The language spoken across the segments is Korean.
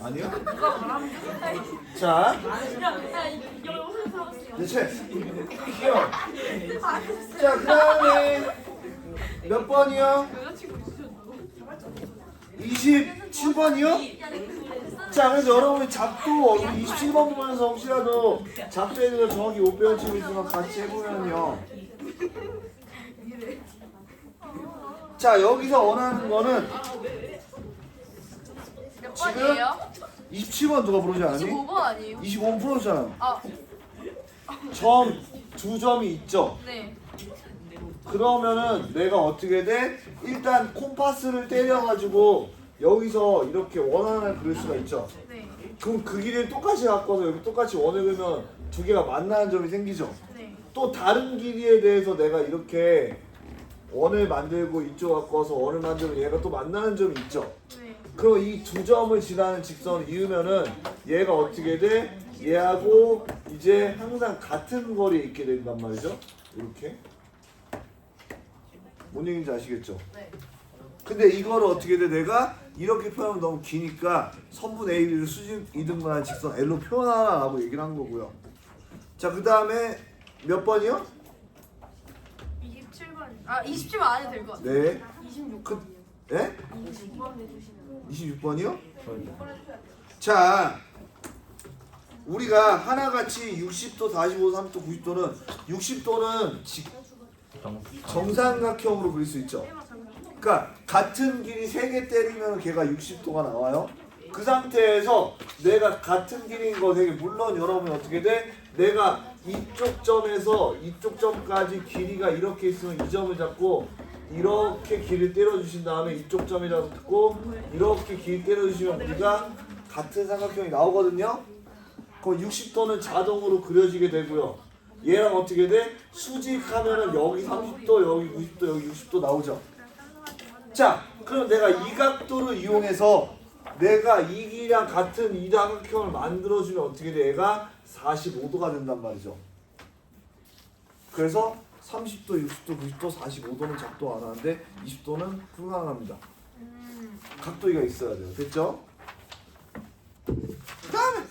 아니요? 자, 대체 귀여워. 자, 그 다음에 몇 번이요? 27번이요? 자, 그래서 여러분이 작도 27번 보면서 혹시라도 작도에 대해서 정확히 못 배운 친구 있으면 같이 해보면요. 자, 여기서 원하는 거는 몇 지금 번이에요? 27번 누가 부르지 않았니? 25번 아니에요? 25번 풀어주잖아. 아, 점, 두 점이 있죠? 네. 그러면은 내가 어떻게 돼? 일단 콤파스를 때려가지고 여기서 이렇게 원하는 그릴 수가 있죠? 네. 그럼 그 길이를 똑같이 갖고서 여기 똑같이 원을 그으면 두 개가 만나는 점이 생기죠? 네. 또 다른 길이에 대해서 내가 이렇게 원을 만들고 이쪽 갖고서 원을 만들면 얘가 또 만나는 점이 있죠? 네. 그럼 이 두 점을 지나는 직선을 이으면은 얘가 어떻게 돼? 얘하고 이제 항상 같은 거리에 있게 된단 말이죠? 이렇게. 뭔 얘기인지 아시겠죠? 네. 근데 이거를 어떻게 돼? 내가 이렇게 표현하면 너무 기니까 선분 AB를 수직 이등분한 직선 L로 표현하라고 얘기를 한 거고요. 자, 그 다음에 몇 번이요? 27번. 아, 27번 안 해도 될 것 같아요. 네. 26번. 네? 26번 해주시면. 26번이요? 자, 우리가 하나같이 60도, 45도, 30도, 90도는 60도는 정삼각형으로 그릴 수 있죠. 그러니까 같은 길이 3개 때리면 걔가 60도가 나와요. 그 상태에서 내가 같은 길인 거 되게 물론 여러분이 어떻게 돼? 내가 이쪽 점에서 이쪽 점까지 길이가 이렇게 있으면 이 점을 잡고 이렇게 길을 때려주신 다음에 이쪽 점이 잡고 이렇게 길 때려주시면 우리가 같은 삼각형이 나오거든요. 그럼 60도는 자동으로 그려지게 되고요. 얘랑 어떻게 돼? 수직하면은 여기 30도, 여기 90도, 여기 60도 나오죠. 자, 그럼 내가 이 각도를 이용해서 내가 이 길이랑 같은 이 삼각형을 만들어주면 어떻게 돼? 얘가 45도가 된단 말이죠. 그래서 30도, 60도, 90도, 45도는 작동 안 하는데 20도는 불가능합니다. 각도가 있어야 돼요. 됐죠? 그 다음에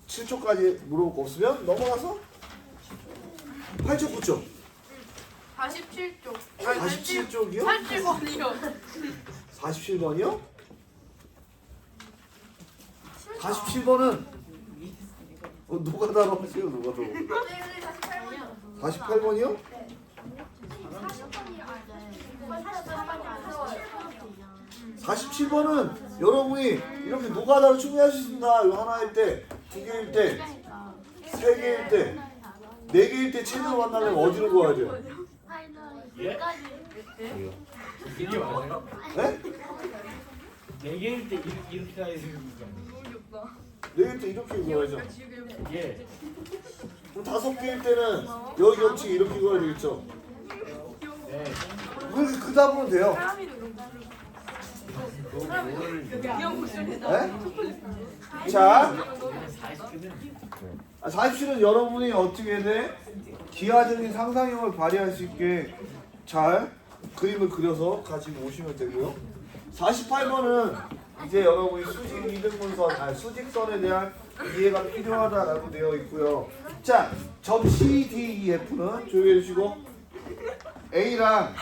7초까지 물어볼 거 없으면 넘어가서 8초 9초 47쪽. 47쪽이요? 47번이요. 47번이요? 47번은 노가다로 하세요. 노가다로. 48번이요? 47번은 여러분이 이렇게 노가다로 충분히 할 수 있습니다. 이거 하나일 때, 두 개일 때, 세 개일 때, 네 개일 때 체제로 만나려면 어디로 가야 돼요? 이게 맞아요? 네? 4개일 때 이렇게 가야 되는 거죠. 네 개일 때 이렇게 가야죠. 예. 그럼 다섯 개일 때는 여기 겹치기 이렇게 가야 되겠죠. 네. 그래서 그 답은 돼요. 네? 자, 40실은 여러분이 어떻게 돼? 기하적인 상상력을 발휘할 수 있게 잘 그림을 그려서 가지고 오시면 되고요. 48번은 이제 여러분이 수직 이등분선, 수직선에 대한 이해가 필요하다라고 되어 있고요. 자, 점 CDEF는 조용히 해주시고 A랑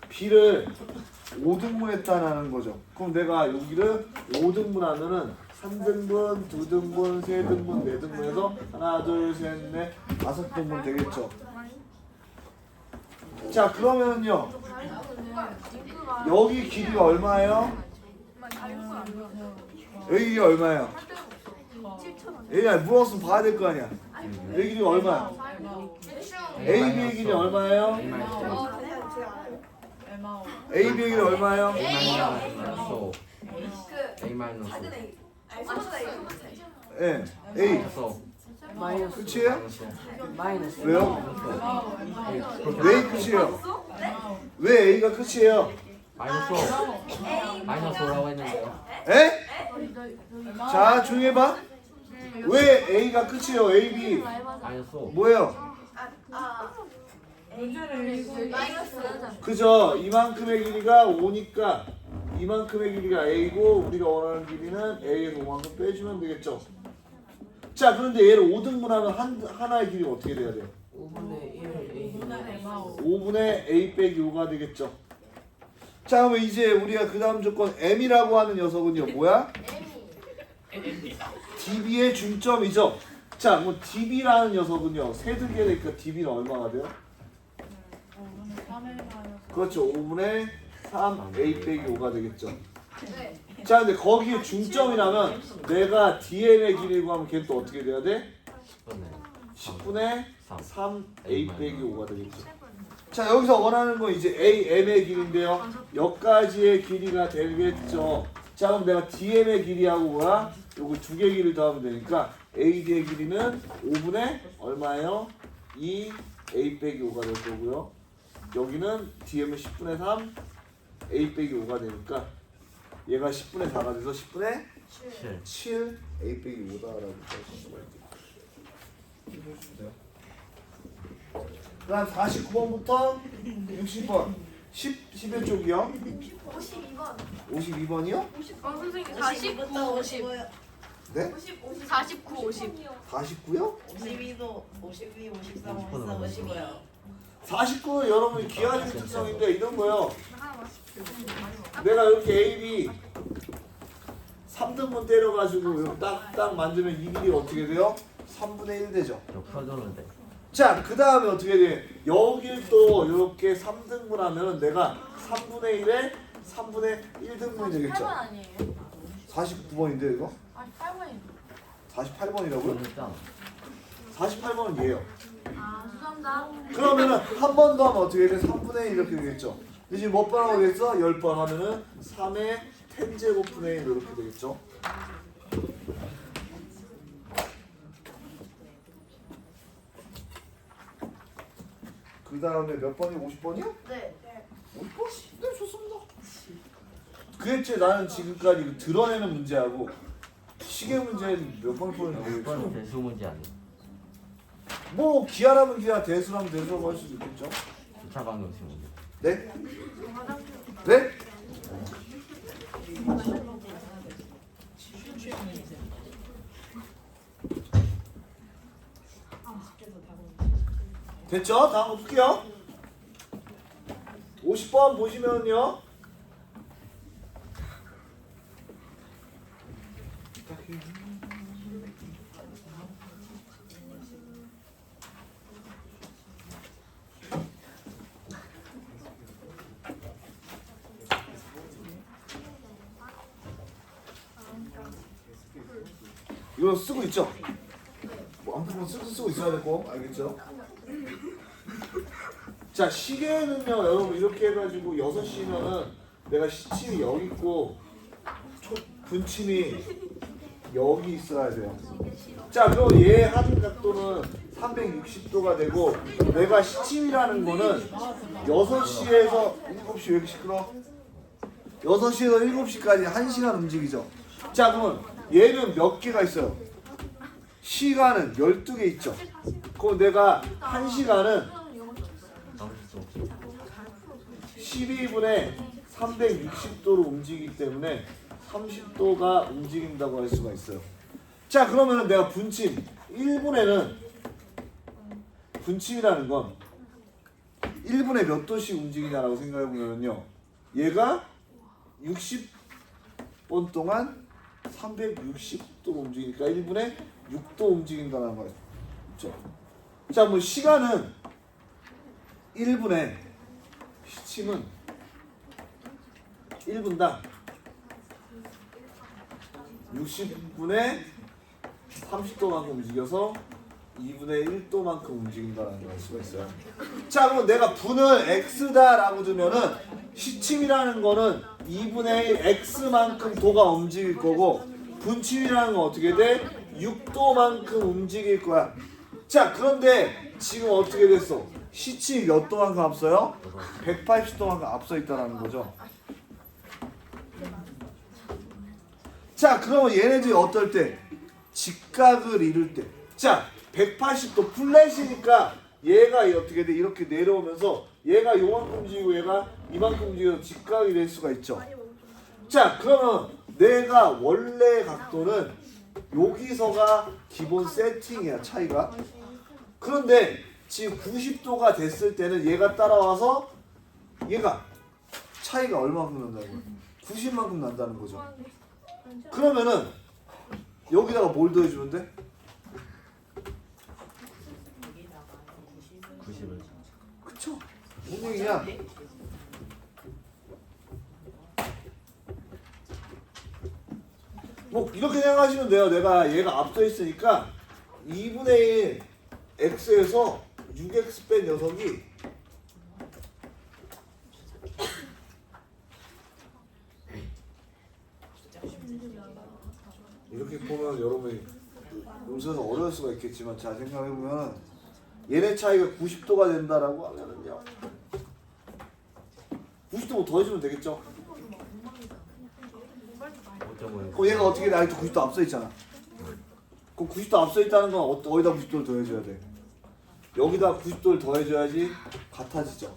B를 5등분했다는 거죠. 그럼 내가 여기를 5등분하면은 3등분, 2등분, 3등분, 4등분 해서 하나, 둘, 셋, 넷, 5등분 되겠죠. 자, 그러면요. 여기 길이가 얼마예요? 여기 길이가 얼마예요? 얘가 물었으면 봐야 될 거 아니야. 여기 길이가 얼마야? AB의 길이 얼마예요? AB의 길이 얼마예요? 예, A. 끝이에요? 왜요? 왜 끝이에요? 왜 A가 끝이에요? 마이너스 5라고 했는데요. 에? 자, 조용히 해봐. 왜 A가 끝이에요? A, B. 마이너스 5. 뭐예요? 그죠? 이만큼의 길이가 5니까 이만큼의 길이가 A고 우리가 원하는 길이는 A에서 5만큼 빼주면 되겠죠. 자, 그런데 얘를 5등분하면 하나의 길이가 어떻게 돼야 돼요? 5분의 1 A 5분의 A 빼기 5가 되겠죠. 자, 그러면 이제 우리가 그 다음 조건 M이라고 하는 녀석은요 뭐야? DB의 중점이죠. 자, 뭐 DB라는 녀석은요 세두개가 되니까 DB는 얼마가 돼요? 그렇죠. 5분의 3 A 빼기 5가 되겠죠. 네. 자, 근데 거기에 중점이라면 내가 DM의 길이고 하면 걔는 또 어떻게 돼야 돼? 10분의 3 A 빼기 5가 되겠죠. 자, 여기서 원하는 건 이제 AM의 길이인데요. 여기까지의 길이가 되겠죠. 자, 그럼 내가 DM의 길이하고 뭐야? 요거 두 개 길이를 더하면 되니까 AD의 길이는 5분의 얼마예요? 2 A 빼기 5가 될 거고요. 여기는 DM은 10분의 3 A 빼기 5가 되니까 얘가 10분의 4가 돼서 10분의 7 A 빼기 5다라고 할 수가 있겠죠. 그 다음 49번부터 60번 11쪽이요? 52번. 52번이요? 선생님 50부터 49, 50. 55요. 네? 49, 50. 49요? 52도 52, 53, 54, 55요. 49는 여러분이 기하는 특성인데 이런 거요. 내가 이렇게 A, B 3등분 때려가지고 이렇게 딱 만들면 이 길이 어떻게 돼요? 3분의 1 되죠. 펴줬는데 자, 그 다음에 어떻게 돼? 여길 또 이렇게 3등분 하면 내가 3분의 1에 3분의 1등분이 되겠죠. 8번 아니에요? 49번인데 이거? 아니 8번이에요. 48번이라고요? 그러니까 48번은 얘예요. 아 죄송합니다. 그러면은 한 번 더 하면 어떻게 돼? 3분의 1 이렇게 되겠죠. 근데 지금 몇 번 하고 되겠어? 10번 하면은 3의 10제곱분의 1 이렇게 되겠죠. 그 다음에 몇 번이 50번이요? 네. 50번? 네, 좋습니다. 그랬지. 나는 지금까지 드러내는 문제하고 시계 문제는 몇 번 푸는지 모르겠어. 이거는 대수 문제 아니에요. 뭐 기하라면 기하, 대수라면 대수라고 할 수도 있겠죠. 주차 방정식 문제. 네? 네? 됐죠? 다음 거 볼게요. 50번 보시면요. 이거 쓰고 있죠? 뭐 아무튼 쓰고 있어야 되고 알겠죠? 자, 시계는요 여러분 이렇게 해가지고 6시면은 내가 시침이 여기 있고 분침이 여기 있어야 돼요. 자, 그럼 얘 하는 각도는 360도가 되고 내가 시침이라는 거는 6시에서 7시. 왜 이렇게 시끄러? 6시에서 7시까지 1시간 움직이죠. 자, 그러면 얘는 몇 개가 있어요? 시간은 12개 있죠. 그럼 내가 1시간은 12분의 360도로 움직이기 때문에 30도가 움직인다고 할 수가 있어요. 자, 그러면 내가 분침 1분에는 분침이라는 건 1분에 몇 도씩 움직이냐라고 생각해 보면요. 얘가 60번 동안 360도 움직이니까 1분에 6도 움직인다는 거죠. 자, 뭐 시간은 1분에 시침은 1분당 60분에 30도만큼 움직여서 2분의 1도만큼 움직인다는 걸 알 수가 있어요. 자, 그럼 내가 분을 x다라고 두면은 시침이라는 거는 2분의 1 x만큼 도가 움직일 거고 분침이라는 건 어떻게 돼? 6도만큼 움직일 거야. 자, 그런데 지금 어떻게 됐어? 시침이 몇 도만큼 앞서요? 180도만큼 앞서 있다는 거죠. 자, 그러면 얘네들이 어떨 때? 직각을 이룰 때. 자, 180도 플랫이니까 얘가 어떻게 돼? 이렇게 내려오면서 얘가 요만큼 움직이고 얘가 이만큼 움직여서 직각이 될 수가 있죠. 자, 그러면 내가 원래 각도는 여기서가 기본 세팅이야, 차이가. 그런데 지금 90도가 됐을 때는 얘가 따라와서 얘가 차이가 얼마만큼 난다는 거야? 90만큼 난다는 거죠. 그러면은 여기다가 뭘 더해주면 돼? 90을. 그쵸? 뭔 얘기냐? 뭐 이렇게 생각하시면 돼요. 내가 얘가 앞서 있으니까 2분의 1 x에서 6x 뺀 녀석이 이렇게 보면 여러분이 용서는 어려울 수가 있겠지만 잘 생각해보면 얘네 차이가 90도가 된다라고 하면은요 90도 뭐 더해주면 되겠죠? 5.5. 그럼 얘가 어떻게 돼? 아직도 90도 앞서 있잖아. 그럼 90도 앞서 있다는 건 어디다 90도를 더해줘야 돼? 여기다 90도를 더해줘야지 같아지죠.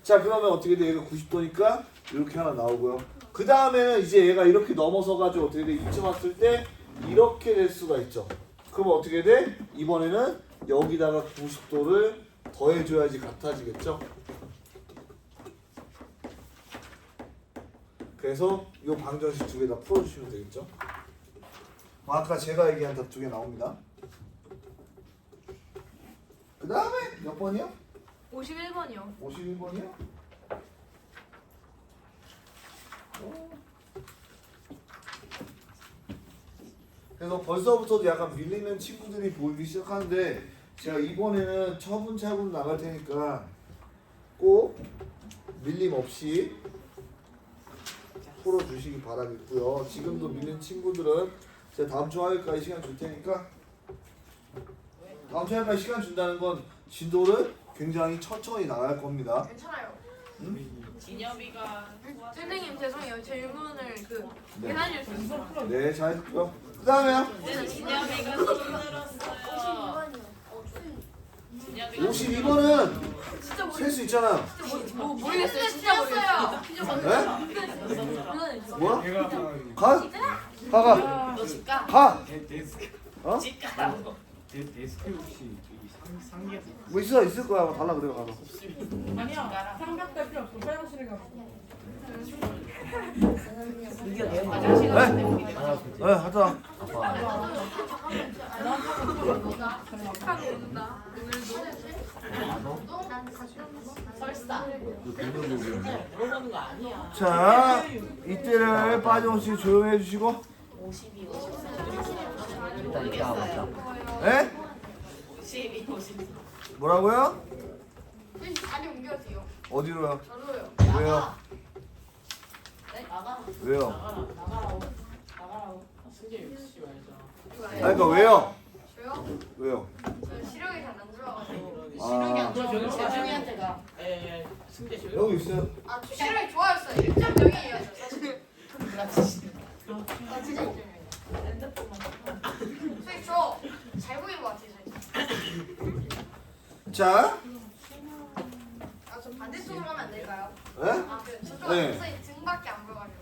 자, 그러면 어떻게 돼? 얘가 90도니까 이렇게 하나 나오고요. 그 다음에는 이제 얘가 이렇게 넘어서가지고 어떻게 돼? 이쯤 왔을 때 이렇게 될 수가 있죠. 그럼 어떻게 돼? 이번에는 여기다가 90도를 더해줘야지 같아지겠죠. 그래서 이 방정식 두 개 다 풀어주시면 되겠죠. 아까 제가 얘기한 답 두 개 나옵니다. 그 다음에 몇 번이요? 51번이요. 51번이요? 그래서 벌써부터도 약간 밀리는 친구들이 보이기 시작하는데 제가 이번에는 차분차분 나갈 테니까 꼭 밀림 없이 풀어주시기 바라겠고요. 지금도 밀린 친구들은 제가 다음 주 화요일까지 시간 줄 테니까 다음 주 화요일까지 시간 준다는 건 진도를 굉장히 천천히 나갈 겁니다. 괜찮아요. 진엽이가 선생님 죄송해요. 질문을 그 네. 계산일 수 있어요. 네, 잘 듣고요. 그 다음에요. 진엽이가 손들었어요. 진엽이가 52번은 진짜 셀 수 있잖아요. 모르겠어요. 진짜 모르겠어요. 네? 뭐야? 내가 가? 가. 너 집가? 가. 데스크 어? 집가라고. 데스크 혹시 저기 상계 뭐 있을 거야. 뭐 달라 그래요. 가서. 아니야. 삼각대 필요 없어. 화장실에 가서. 화장실 네? 가는데 우리 네, 하자. 아빠. 설사. 그 등록부분인데. 물어보는 거 아니야. 자, 이때를 빠짐없이 조용히 해주시고. 52, 54. 일단 이렇게 하고 있다. 에? 52, 54. 뭐라고요? 자리 옮겨주세요. 어디로요? 저로요. 왜요? 네? 나가. 왜요? 나가라고. 나가라고. 승재 60 알죠. 아니, 그러니까 왜요? 저요? 왜요? 저 시력이 잘 안 들어가지고. 시력이 아, 안 좋아. 재중이한테 가. 예, 승재 조용. 여기 있어요. 아, 저 시력이 좋아졌어요. 1.0이에요. 사실. 나 진짜. 나 진짜 1.0이에요. 핸드폰만. 선생님 저잘 보이는 것 같아요. 선생님. 자, 아, 저 반대쪽으로 하면 안 될까요? 에? 아, 그 저쪽은 네. 선생님 등밖에 안 보여가지고.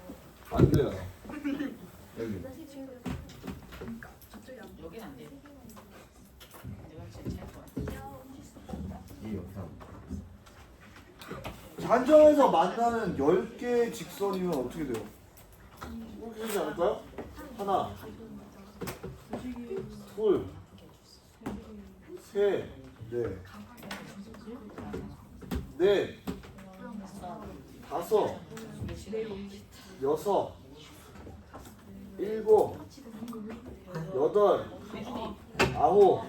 안 돼요. 여기. 여긴 안 돼. 내가 제일 잘 거야. 이 영상. 단점에서 만나는 10개의 직선이면 어떻게 돼요? 이렇게 되지 않을까요? 하나, 둘, 셋, 넷, 다섯, 여섯, 일곱, 여덟, 아홉.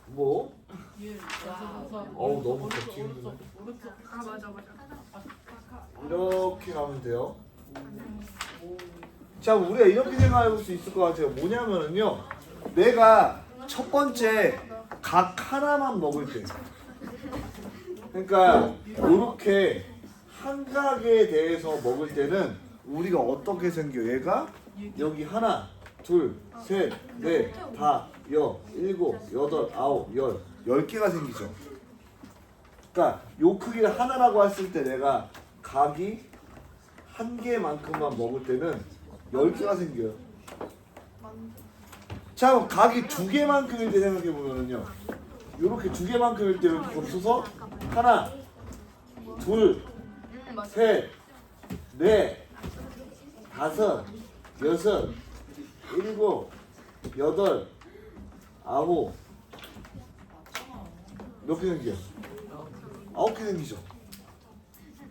뭐? 어우 너무 겹치기 힘드네. 아, 맞아. 이렇게 가면 돼요. 자, 우리가 이렇게 생각해 볼 수 있을 것 같아요. 뭐냐면은요, 내가 첫 번째 각 하나만 먹을 때, 그러니까 이렇게 한 각에 대해서 먹을 때는 우리가 어떻게 생겨? 얘가 여기 하나, 둘, 셋, 넷, 다, 여, 일곱, 여덟, 아홉, 열 10개가 생기죠. 그러니까 요 크기를 하나라고 했을 때 내가 각이 한 개만큼만 먹을 때는 10개가 생겨요. 자, 그럼 각이 2개만큼일 때 생각해 보면은요. 요렇게 2개만큼일 때 이렇게 겹쳐서 하나, 둘, 셋, 넷, 다섯, 여섯, 일곱, 여덟, 아홉. 몇 개 생겨요? 9개 생기죠.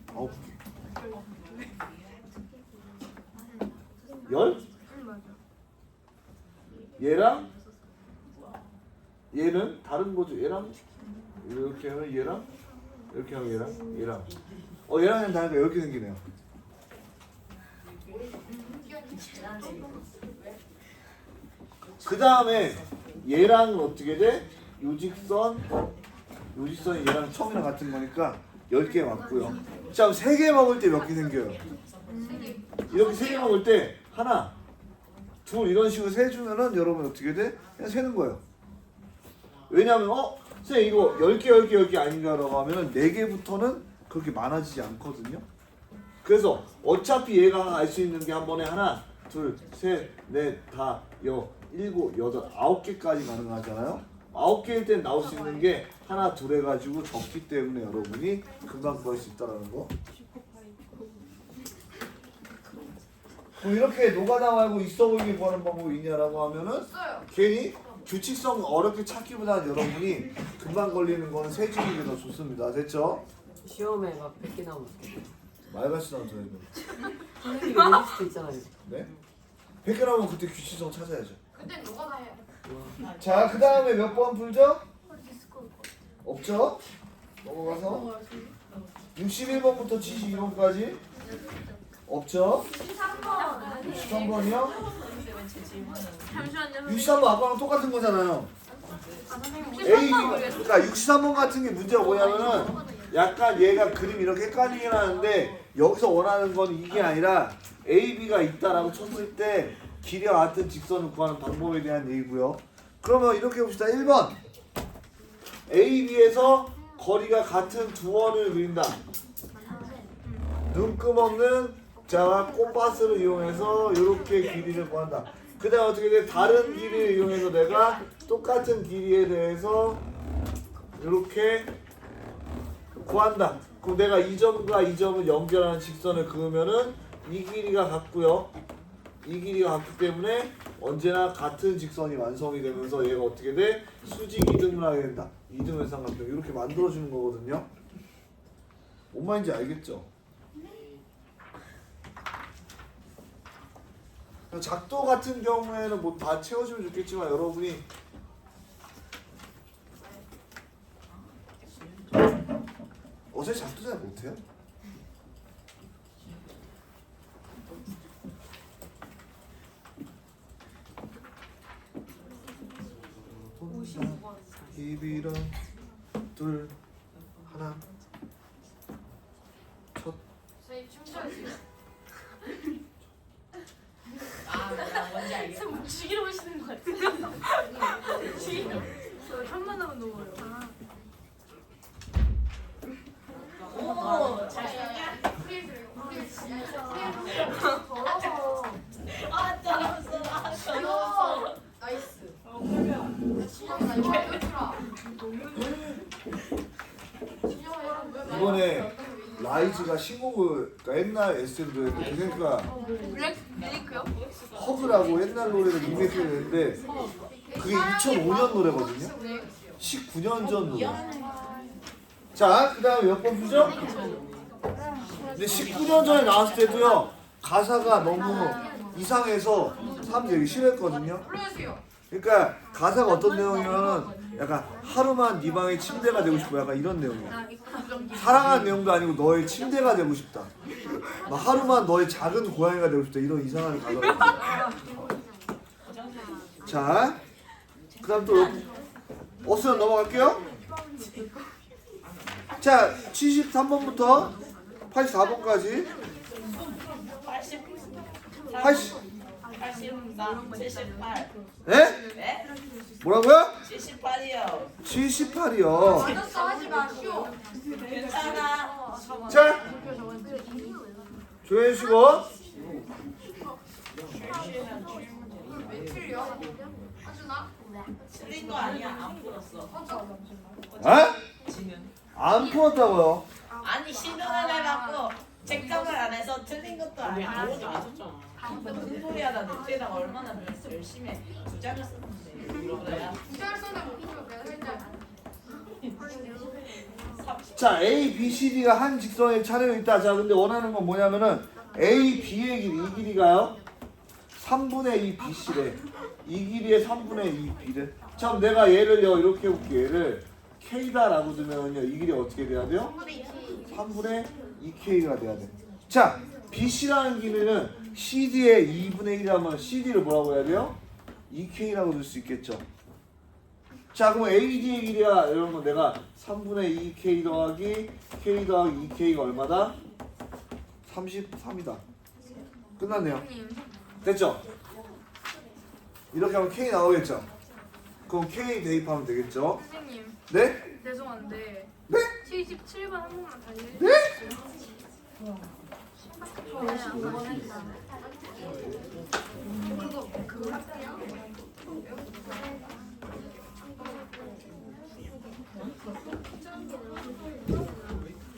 9개. 열? 얘랑 얘는 다른 거죠. 얘랑 이렇게 하면 얘랑 이렇게 하면 얘랑 얘랑은 다르니까 이렇게 생기네요. 그 다음에 얘랑은 어떻게 돼? 요직선이 얘랑 처음이랑 같은 거니까 10개 맞고요. 자, 그럼 3개 먹을 때 몇 개 생겨요? 이렇게 3개 먹을 때 하나, 둘 이런 식으로 세주면은 여러분 어떻게 돼? 그냥 세는 거예요. 왜냐면 선생님 이거 10개 아닌가라고 하면은 4개부터는 그렇게 많아지지 않거든요. 그래서 어차피 얘가 알 수 있는 게 한 번에 하나, 둘, 셋, 넷, 다, 여, 일곱, 여덟, 9개까지 가능하잖아요. 9개일 땐 나올 수 있는 게 하나, 둘 해가지고 적기 때문에 여러분이 금방 구할 수 있다는 거. 그럼 이렇게 노가다 말고 있어 보이게 구하는 방법이 있냐라고 하면은 괜히 규칙성 어렵게 찾기보다는 여러분이 금방 걸리는 거는 세주는 게 더 좋습니다. 됐죠? 시험에 막 100개 나오면 어떡해. 말같이 나온 저희는. 선생님이 내릴 수도 있잖아요. 네? 100개 나오면 그때 규칙성 찾아야죠. 그때 누가 다 해요? 자, 그 다음에 몇 번 풀죠? 없죠? 넘어가서 61번부터 72번까지 없죠? 63번이요? 잠시만요. 63번 아까랑 똑같은 거잖아요. A, 그러니까 63번 같은 게 문제가 뭐냐면은 약간 얘가 그림이 이렇게 헷갈리긴 하는데 여기서 원하는 건 이게 아니라 A, B가 있다라고 쳤을 때 길이와 같은 직선을 구하는 방법에 대한 얘기고요. 그러면 이렇게 봅시다. 1번 A, B에서 거리가 같은 두 원을 그린다. 눈금 없는 자 콤파스를 이용해서 이렇게 길이를 구한다. 그 다음 어떻게 돼? 다른 길이를 이용해서 내가 똑같은 길이에 대해서 이렇게 구한다. 그럼 내가 이 점과 이 점을 연결하는 직선을 그으면은 이 길이가 같고요. 이 길이가 같기 때문에 언제나 같은 직선이 완성이 되면서 얘가 어떻게 돼? 수직 이등분을 하게 된다. 이등분 삼각형 이렇게 만들어주는 거거든요. 뭔 말인지 알겠죠? 작도 같은 경우에는 뭐 다 채워주면 좋겠지만 여러분이 어제 작도 잘 못해요? 입이랑 둘 하나 첫 저희 춤춰주세요. 뭔지 알겠어. 죽이러 오시는 것 같아요. 저 현만 하면 너무 어려워. 오, 잘했냐? 아, 떨어졌어. 아, 떨어졌어. 나이스. 이번에 라이즈가 신곡을 그러니까 옛날 SM도 했는데 그러니까 블랙이크요? 허그라고 옛날 노래를 리메이크를 했는데 그게 2005년 노래거든요. 19년 전 노래. 자, 그 다음에 몇 번 보죠? 근데 19년 전에 나왔을 때도요 가사가 너무 이상해서 사람들이 싫어했거든요. 불러주세요. 그러니까 가사가 어떤 내용이면 약간 하루만 네 방에 침대가 되고 싶고 약간 이런 내용이야. 사랑하는 내용도 아니고 너의 침대가 되고 싶다. 막 하루만 너의 작은 고양이가 되고 싶다. 이런 이상한 가사가 있어요. 자, 그 다음 또 없으면 넘어갈게요. 자, 73번부터 84번까지 80 83, 78. 에? 네? 뭐라고요? 78이요. 78이요. 맞았어 하지 마 쉬워. 괜찮아. 자, 조용히 쉬고. 왜 틀려? 하준아? 틀린 거 아니야. 안 풀었어. 에? 지는. 안 풀었다고요. 아니 시도를 해갖고 책정을 안 해서 틀린 것도 우리 아니야. 아무것도 안 썼잖아. 무슨 소리야? 나 넷째랑 얼마나 열심히 해. 2장을 썼는데. 그러야. 부자를 써내 못 풀어 내가 했잖아. 자, A, B, C, D가 한 직선에 차례로 있다. 자, 근데 원하는 건 뭐냐면은 A, B의 길이, 이 길이가요 3분의 2 BC래. 이 길이의 3분의 2 B래. 참 내가 얘를요 이렇게 해볼게. 얘를 K다라고 두면요 이 길이 어떻게 돼야 돼요? 3분의 2K가 돼야 돼. 자, BC라는 길이는 CD의 2분의 1이라면 CD를 뭐라고 해야 돼요? 2K라고 넣을 수 있겠죠. 자, 그럼 AD의 길이야 여러분 내가 3분의 2K 더하기 K 더하기 2K가 얼마다? 33이다. 끝났네요. 됐죠? 이렇게 하면 K 나오겠죠? 그럼 K 대입하면 되겠죠? 선생님 네? 죄송한데 네? 77번 한 번만 다시 네?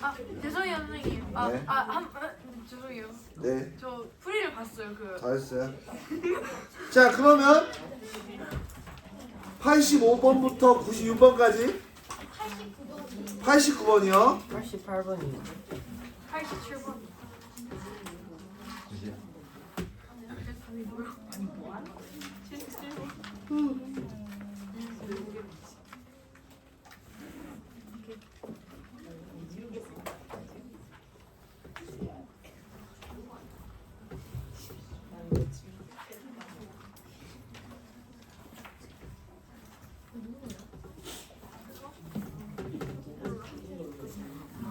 아 죄송해요 선생님 네. 죄송해요 네. 저 풀이를 봤어요 그 잘했어요. 자, 그러면 85번부터 96번까지 89번이요. 88번이요. 87번 이제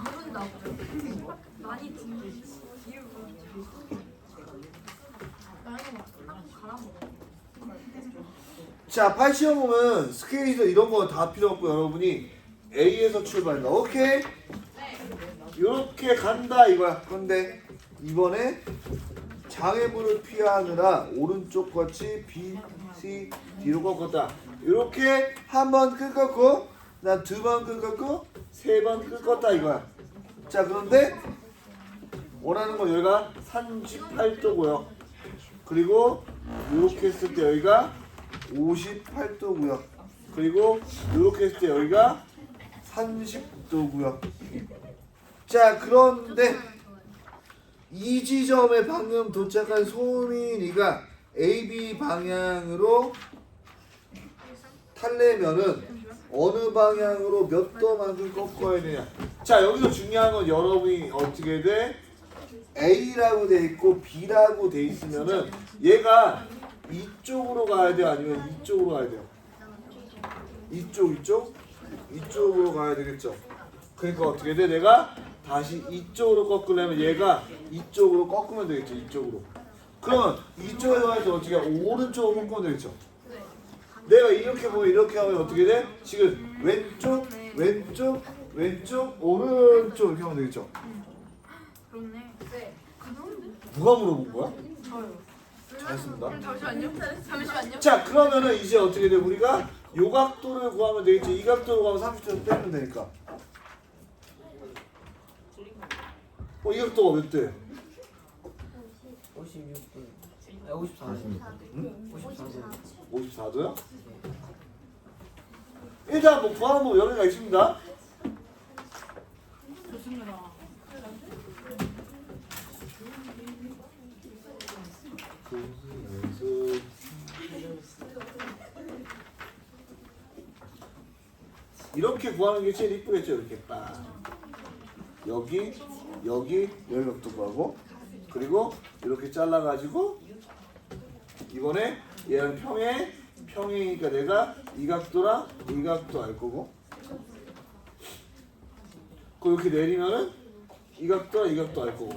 모른다 많이 듣는 이유가 나는 막 갈아먹어 자, 80번 보면 스케일에서 이런 거 다 필요 없고 여러분이 A에서 출발한다. 오케이? 이렇게 간다 이거야. 그런데 이번에 장애물을 피하느라 오른쪽 끝이 B, C, D로 꺾었다. 이렇게 한 번 꺾었고 난 두 번 꺾었고 세 번 꺾었다 이거야. 자, 그런데 원하는 건 여기가 38도고요. 그리고 이렇게 했을 때 여기가 58도고요. 그리고 이렇게 했을 때 여기가 30도고요. 자, 그런데 이 지점에 방금 도착한 소민이가 AB 방향으로 탈래면은 어느 방향으로 몇 도만큼 꺾어야 되냐. 자, 여기서 중요한 건 여러분이 어떻게 돼? A라고 돼 있고 B라고 돼 있으면은 얘가 이쪽으로 가야 돼요? 아니면 이쪽으로 가야 돼요? 이쪽으로 가야 되겠죠. 그러니까 어떻게 돼? 내가 다시 이쪽으로 꺾으려면 얘가 이쪽으로 꺾으면 되겠죠. 이쪽으로. 그러면 이쪽에서 가서 어떻게 해? 오른쪽으로 꺾으면 되겠죠. 내가 이렇게 보면 이렇게 하면 어떻게 돼? 지금 왼쪽, 왼쪽, 왼쪽, 오른쪽 이렇게 하면 되겠죠. 그렇네 누가 물어본 거야? 저요 잘했습니다. 잠시만요 자, 그러면은 이제 어떻게 돼? 우리가 요 각도를 구하면 되겠지. 이 각도를 구하면 30도 빼면 되니까. 이 각도가 몇 대? 56분. 아, 54분. 54분. 54도요? 일단 뭐 구하는 법 여러 개가 있습니다. 좋습니다. 이렇게 구하는 게 제일 이쁘겠죠. 이렇게 딱 여기 각도 구하고 그리고 이렇게 잘라가지고 이번에 얘는 평행이니까 내가 이 각도랑 이 각도 알 거고 그 이렇게 내리면은 이 각도랑 이 각도 알 거고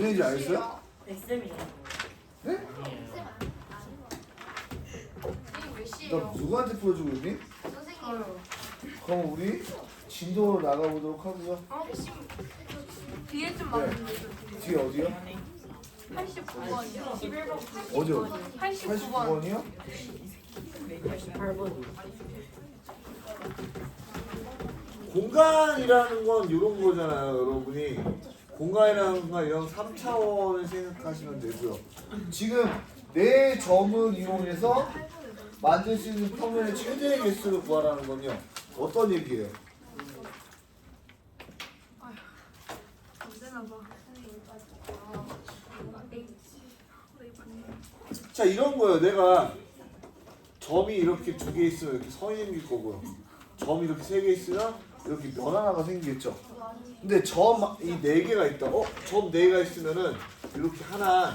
뭔 얘기인지 알겠어요? 엑셈이에요. 네? 선생님 몇 너 시에요? 누구한테 풀어주고 있니? 선생님. 그럼 우리 진도로 나가보도록 하고요. 뒤에 좀 네. 맞는데. 뒤에 어디요? 89번이요. 11번. 어디요? 89번. 89번이요? 8번. 공간이라는 건 이런 거잖아요, 여러분이. 공간이라는 건 이런 3차원을 생각하시면 되고요. 지금 네 점을 이용해서 만들 수 있는 평면의 최대의 개수를 구하라는 건요. 어떤 얘기예요? 안 되나 봐. 자, 이런 거예요. 내가 점이 이렇게 두 개 있으면 이렇게 선이 생길 거고요. 점이 이렇게 세 개 있으면 이렇게 면 하나가 생기겠죠. 근데 점 이 네 개가 있다. 점 네 개가 있으면은 이렇게 하나,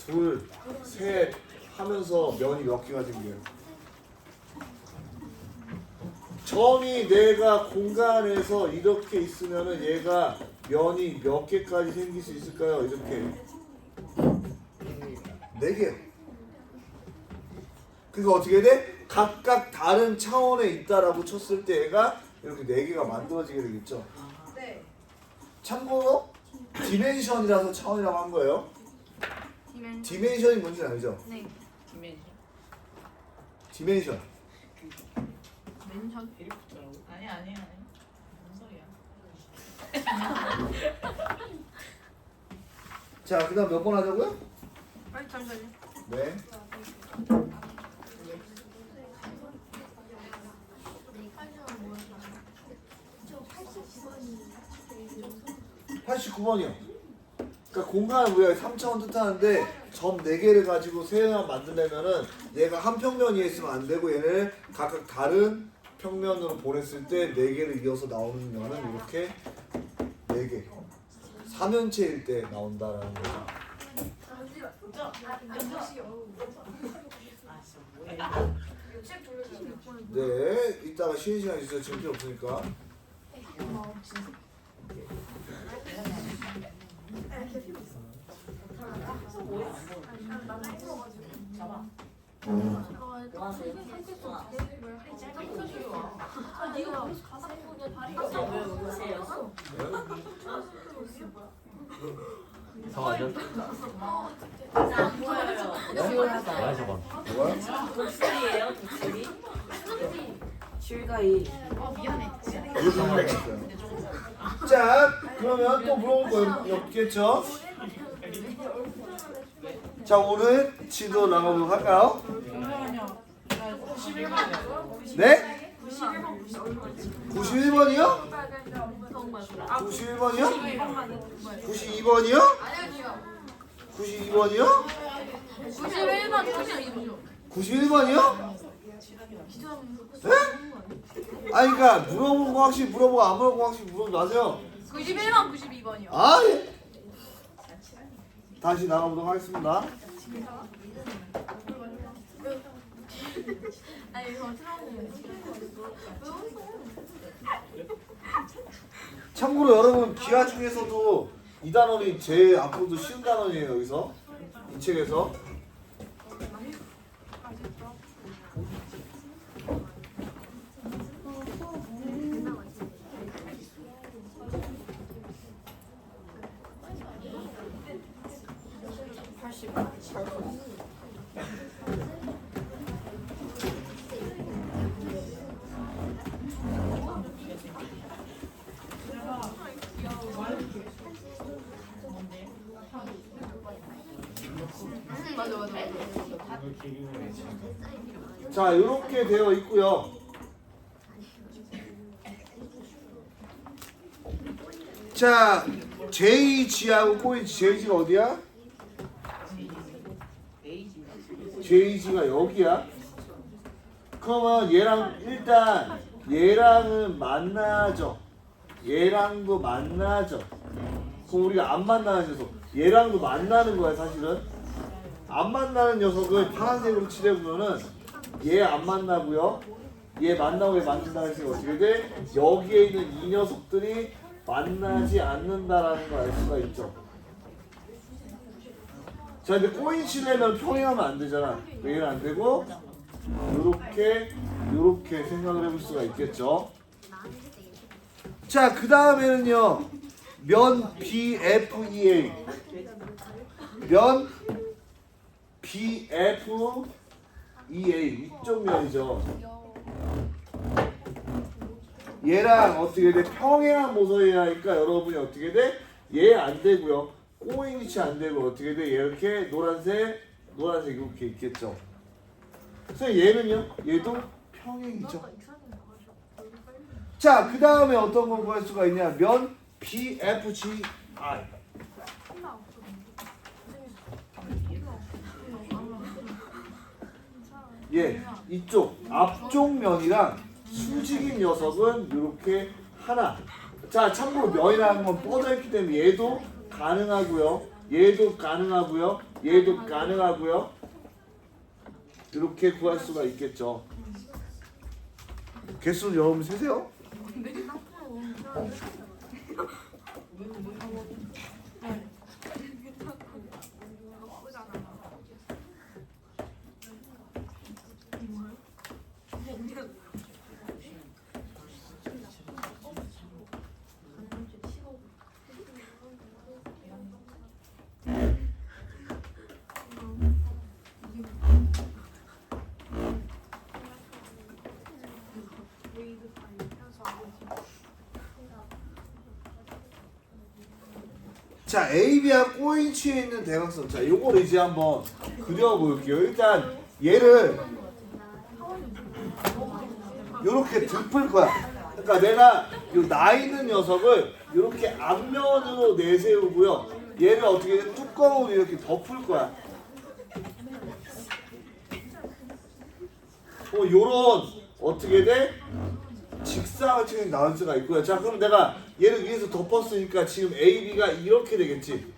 둘, 셋 하면서 면이 몇 개가 생겨요. 점이 내가 공간에서 이렇게 있으면은 얘가 면이 몇 개까지 생길 수 있을까요? 이렇게 네 개. 그게 어떻게 돼? 각각 다른 차원에 있다라고 쳤을 때 얘가 이렇게 네 개가 만들어지게 되겠죠. 네. 참고로 디멘션이라서 차원이라고 한 거예요. 디멘. 디멘션이 뭔지 알죠? 네. 디멘션. 디멘션. 멘션. 아니. 무슨 소리야? 자, 그다음 몇 번 하자고요? 빨리 잠시만요. 네. 저 89번이요. 그러니까 공간을 우리가 3차원 뜻하는데 점 4개를 가지고 세연을 만들려면은 얘가 한 평면에 있으면 안 되고 얘를 각각 다른 평면으로 보냈을 때 4개를 이어서 나오는 면은 이렇게 4개. 3면체일 때 나온다라는 거죠. 네, 이따가 쉬는 시간 있어요. 지금 필요 없으니까. 이상하죠? 안 보여요. 아 저거. 뭐야? 독수리예요, 독수리. 실가이. 이렇게 말했어요. 자, 그러면 또 물어볼 거 없겠죠? 자, 오늘 지도 나가보도록 할까요? 네? 91번이요? 91번이요? 92번이요? 아니요. 92번이요? 91번 잠시만요. 91번이요? 네? 아니 그러니까 물어본 거 확실히 물어보고 안 물어본 거 확실히 물어보지 마세요. 91번 92번이요. 아 예. 다시 나가보도록 하겠습니다. 아니 저 트라우마. 참고로 여러분 기하 중에서도 이 단원이 제일 앞으로도 쉬운 단원이에요. 여기서 이 책에서. 맞아. 자, 이렇게 되어 있고요. 자, JG하고 꼬인 JG가 어디야? JG가 여기야. 그러면 얘랑 일단 얘랑은 만나죠. 얘랑도 만나죠. 그럼 우리가 안 만나는 녀석 얘랑도 만나는 거야 사실은. 안 만나는 녀석을 파란색으로 칠해보면은 얘 안 만나고요. 얘 만나고 얘 만든다는 식이 어떻게 돼? 여기에 있는 이 녀석들이 만나지 않는다라는 걸 알 수가 있죠. 자 근데 꼬인치되면 평행하면 안 되잖아. 얘는 안 되고 요렇게 생각을 해볼 수가 있겠죠. 자 그 다음에는요 면 BFEA 면 BFEA 이쪽 면이죠. 얘랑 어떻게 돼? 평행한 모서리라 하니까 여러분이 어떻게 돼? 얘 안 되고요. 꼬인치 안 되고 어떻게 돼? 이렇게 노란색 이렇게 있겠죠. 그래서 얘는요? 얘도 평행이죠. 자, 그 다음에 어떤 걸 구할 수가 있냐? 면 BFGI. 예, 이쪽 앞쪽 면이랑 수직인 녀석은 이렇게 하나. 자, 참고로 면이라는 건 뻗어 있기 때문에 얘도 가능하고요. 얘도 가능하고요. 얘도 가능하고요. 이렇게 구할 수가 있겠죠. 개수는 여러분 세세요? 자, AB와 꼬인치에 있는 대각선. 자, 요걸 이제 한번 그려볼게요. 일단 얘를 요렇게 덮을 거야. 그러니까 내가 요 나 있는 녀석을 요렇게 앞면으로 내세우고요. 얘를 어떻게 해? 뚜껑으로 이렇게 덮을 거야. 요런 어떻게 돼? 직사각형이 나올 수가 있고요. 자, 그럼 내가 얘를 위에서 덮었으니까 지금 AB가 이렇게 되겠지.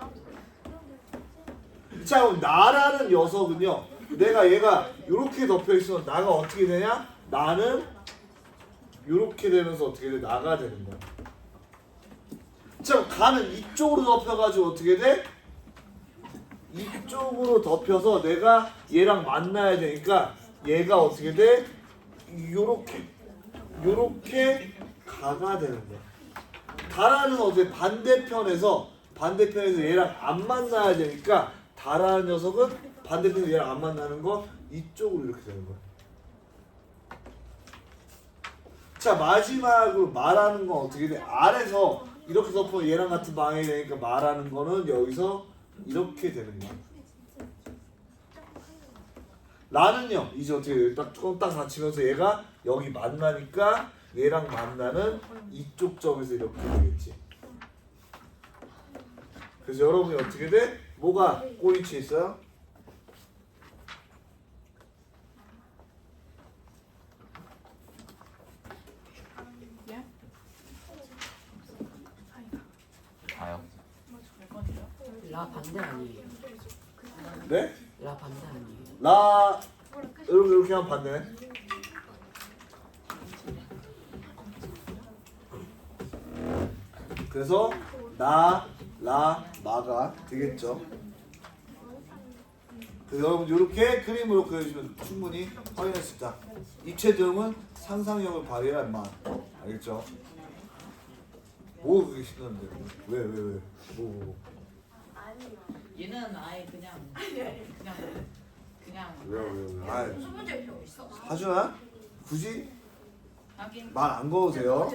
자, 그럼 나라는 녀석은요. 내가 얘가 이렇게 덮여 있으면 나가 어떻게 되냐? 나는 이렇게 되면서 어떻게 돼? 나가 되는 거야. 자, 가는 이쪽으로 덮여가지고 어떻게 돼? 이쪽으로 덮여서 내가 얘랑 만나야 되니까 얘가 어떻게 돼? 요렇게 가가 되는 거야. 다라는 어떻게 반대편에서 얘랑 안 만나야 되니까 다라는 녀석은 반대편에서 얘랑 안 만나는 거 이쪽으로 이렇게 되는 거야. 자, 마지막으로 말하는 건 어떻게 돼? 아래서 이렇게 덮으면 얘랑 같은 방향이 되니까 말하는 거는 여기서 이렇게 되는 거야. 나는요 이제 어떻게 돼? 딱 조금 딱 닫히면서 얘가 여기 만나니까 얘랑 만나는 이쪽 점에서 이렇게 되겠지. 그래서 여러분이 어떻게 돼? 뭐가 꼬리치 있어요? 다요. 라 반대 아니에요. 네? 라 반대 아니에요. 나 이렇게 하면 반대네. 그래서 나, 라, 마가 되겠죠. 그래서 여러분 이렇게 그림으로 그려주시면 충분히 확인할 수 있다. 입체등은 상상력을 발휘하란 말. 알겠죠? 뭐 그게 신는데? 왜? 뭐? 얘는 아예 그냥 왜? 아, 무슨 문제 필요 있어? 하준아? 굳이 하긴 말 안 걸어도 돼요.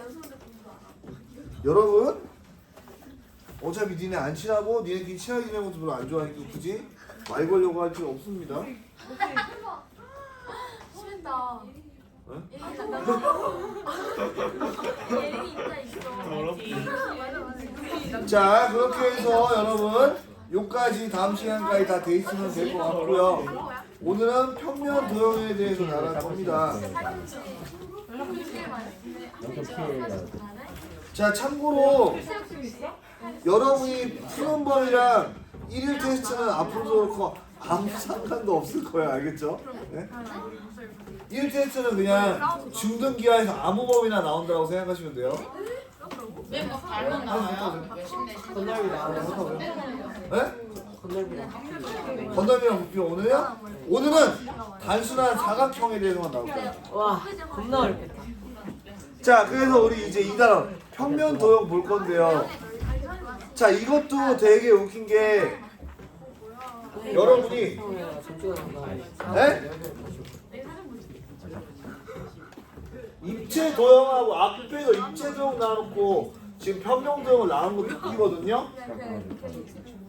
여러분 어차피 니네 안 친하고 니네끼리 친하게 지내는 것도 별로 안 좋아하니까 굳이 말 걸려고 할 필요 없습니다. 심했다. 응? 예능이 있다 있어. 자, 그렇게 해서 여러분 요까지 다음 시간까지 다 돼 있으면 될 것 같고요. 오늘은 평면 도형에 대해서 나갈 겁니다. 엄청 피해요. 자, 참고로 여러분이 푸는 법이랑 1일 테스트는 앞으로도 그렇고 아무 상관도 없을 거예요. 알겠죠? 네? 1일 테스트는 그냥 중등기하에서 아무 법이나 나온다고 생각하시면 돼요. 왜뭐 잘못 나와요? 몇십 내신 건널이 나와요. 네? 건널비랑 건너비랑 부피 오늘요? 오늘은 단순한 사각형에 대해서만 나올 거예요. 와 겁나 어렵겠다. 자, 그래서 우리 이제 이 단원 평면 도형 볼 건데요. 자, 이것도 되게 웃긴 게 여러분이 네? 입체 도형하고 앞에서 입체 도형 나눠놓고 지금 평면 도형을 나눈 거 느끼거든요.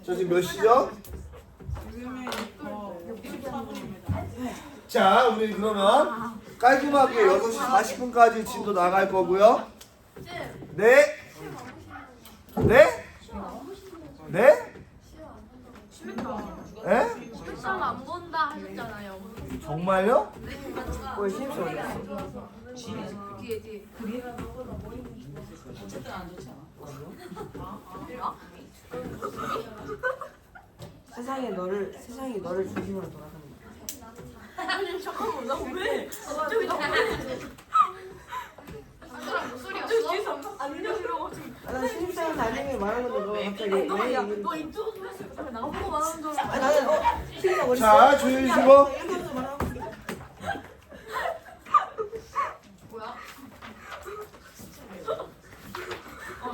자, 지금 몇 시죠? 지금이 14분입니다. 자, 우리 그러면 깔끔하게 6시 40분까지 진도 나갈 거고요. 네? 네? 네? 네? 시험 안 본다 하셨잖아요. 정말요? 왜 신입사 어디였어? 뒤에. 어쨌든 안 좋잖아. 세상이 너를 중심으로 돌아가는 아니 잠깐만 나 왜? 저기 나 왜? 사람 목소리 없어? 안 들려주려고 지금. 거야. 난 신입사원 다니는 말하는 건데 너 갑자기 왜 이러는 너 이쪽으로 했을 때 나보고 말하는 줄 알았어. 나는 신입사 어디 자, 조용히 쉬고. 뭐야?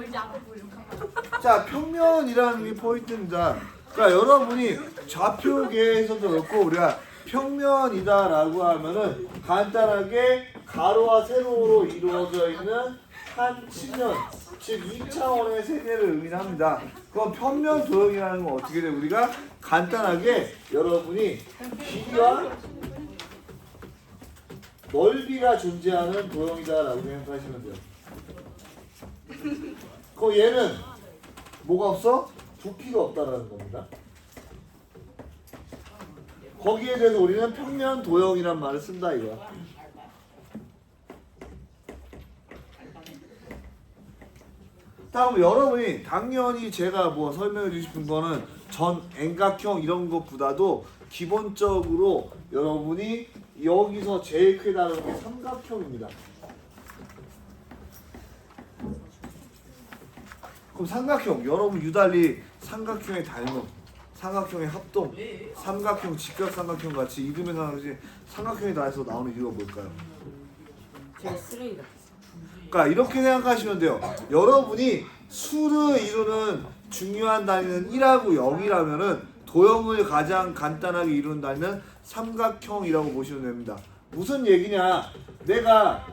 이제 앞에 보여. 자, 평면이라는 게 포인트입니다. 그러니까 여러분이 좌표계에서도 그렇고 우리가 평면이다라고 하면은 간단하게 가로와 세로로 이루어져 있는 한 측면, 즉 2차원의 세계를 의미합니다. 그럼 평면 도형이라는 건 어떻게 돼? 우리가 간단하게 여러분이 길이와 넓이가 존재하는 도형이다라고 생각하시면 돼요. 그럼 얘는 뭐가 없어? 부피가 없다라는 겁니다. 거기에 대해서 우리는 평면 도형이란 말을 쓴다 이거야. 다음 여러분이 당연히 제가 뭐 설명해 주고 싶은 거는 전 N각형 이런 것보다도 기본적으로 여러분이 여기서 제일 크다는 게 삼각형입니다. 그럼 삼각형 여러분 유달리 삼각형의 닮음, 삼각형의 합동, 삼각형 직각삼각형 같이 이름에 나오듯이 삼각형이 나와서 나오는 이유가 뭘까요? 제일 쓰레기 같았어. 그러니까 이렇게 생각하시면 돼요. 여러분이 수를 이루는 중요한 단위는 1하고 0이라면은 도형을 가장 간단하게 이루는 단위는 삼각형이라고 보시면 됩니다. 무슨 얘기냐? 내가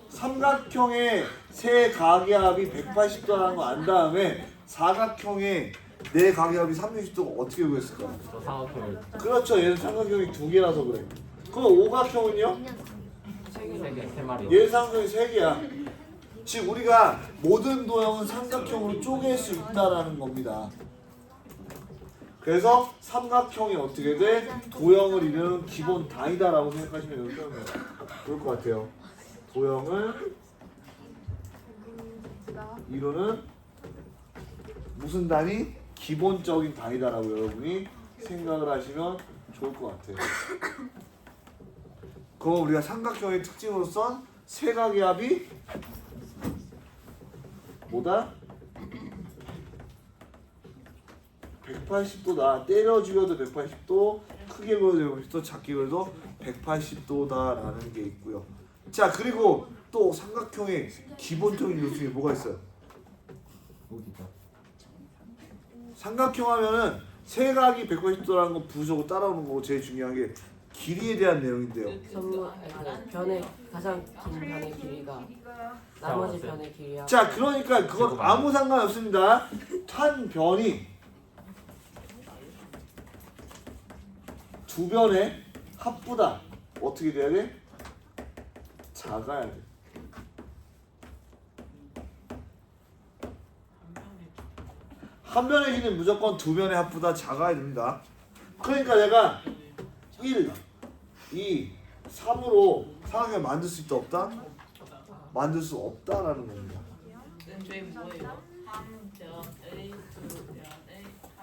삼각형의 세 가계합이 180도라는 거 안 다음에 사각형의 네 가계합이 360도가 어떻게 구했을까? 저 사각형을 그렇죠. 얘는 삼각형이 두 개라서 그래. 그럼 오각형은요? 세 마리. 얘 삼각형이 세 개야. 즉 우리가 모든 도형은 삼각형으로 쪼갤 수 있다라는 겁니다. 그래서 삼각형이 어떻게 돼? 도형을 이루는 기본 단위다라고 생각하시면 좋을 것 같아요. 도형을 이루는 무슨 단위? 기본적인 단위다라고 여러분이 생각을 하시면 좋을 것 같아요. 그럼 우리가 삼각형의 특징으로선 세가계합이 뭐다? 180도다. 때려 죽여도 180도, 크게 그려도 180도, 작게 그려도 180도다라는 게 있고요. 자, 그리고 또 삼각형의 기본적인 요소 중에 뭐가 있어요? 삼각형 하면은 세각이 180도라는 건 부수고 따라오는 거고 제일 중요한 게 길이에 대한 내용인데요. 변의 가장 긴 변의 길이가 나머지 변의 길이야. 자, 그러니까 그건 아무 상관없습니다. 한 변이 두 변의 합보다 어떻게 돼야 돼? 작아야 돼. 한 변의 길이는 무조건 두 변의 합보다 작아야 됩니다. 그러니까 내가 1, 2, 3으로 삼각형을 만들 수 있다 없다? 만들 수 없다라는 겁니다. 저희 뭐예요?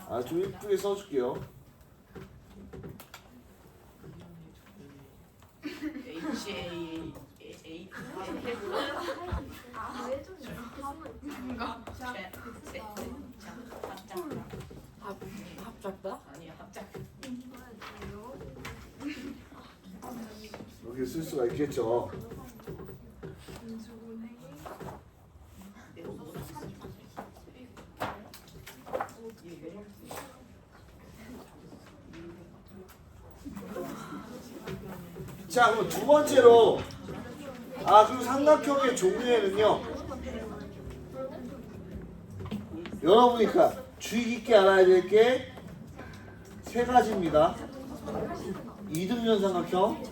아, 좀 예쁘게 써줄게요. 합작다. 이렇게 쓸 수가 있겠죠. 자, 그럼 두 번째로 그리고 삼각형의 종류에는요. 여러분이 주의 깊게 알아야 될 게 세 가지입니다. 이등변 삼각형,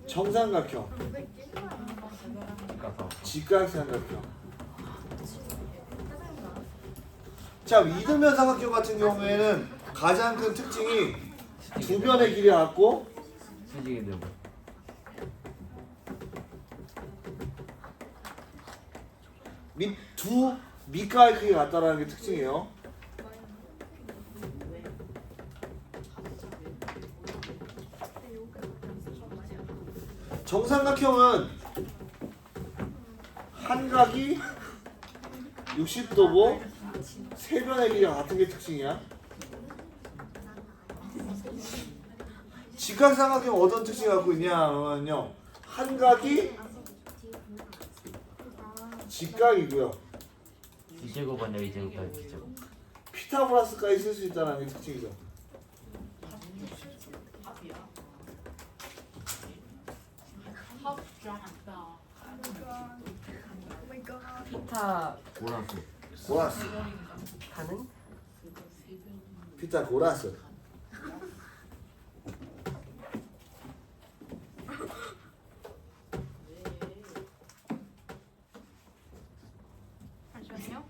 정삼각형, 직각삼각형. 자, 이등변 삼각형 같은 경우에는 가장 큰 특징이 두 변의 길이 같고 수직이 되고 두 밑가의 크기가 같다라는 게 특징이에요. 정삼각형은 한 각이 60도고 세 변의 길이가 같은 게 특징이야. 직각삼각형 어떤 특징을 갖고 있냐면요, 한 각이 직각이고요. 2제곱은 2제곱까지 2제곱. 피타고라스까지 쓸 수 있다는 게 특징이죠. 피타 고라스. 가는 피타고라스. 잠시만요.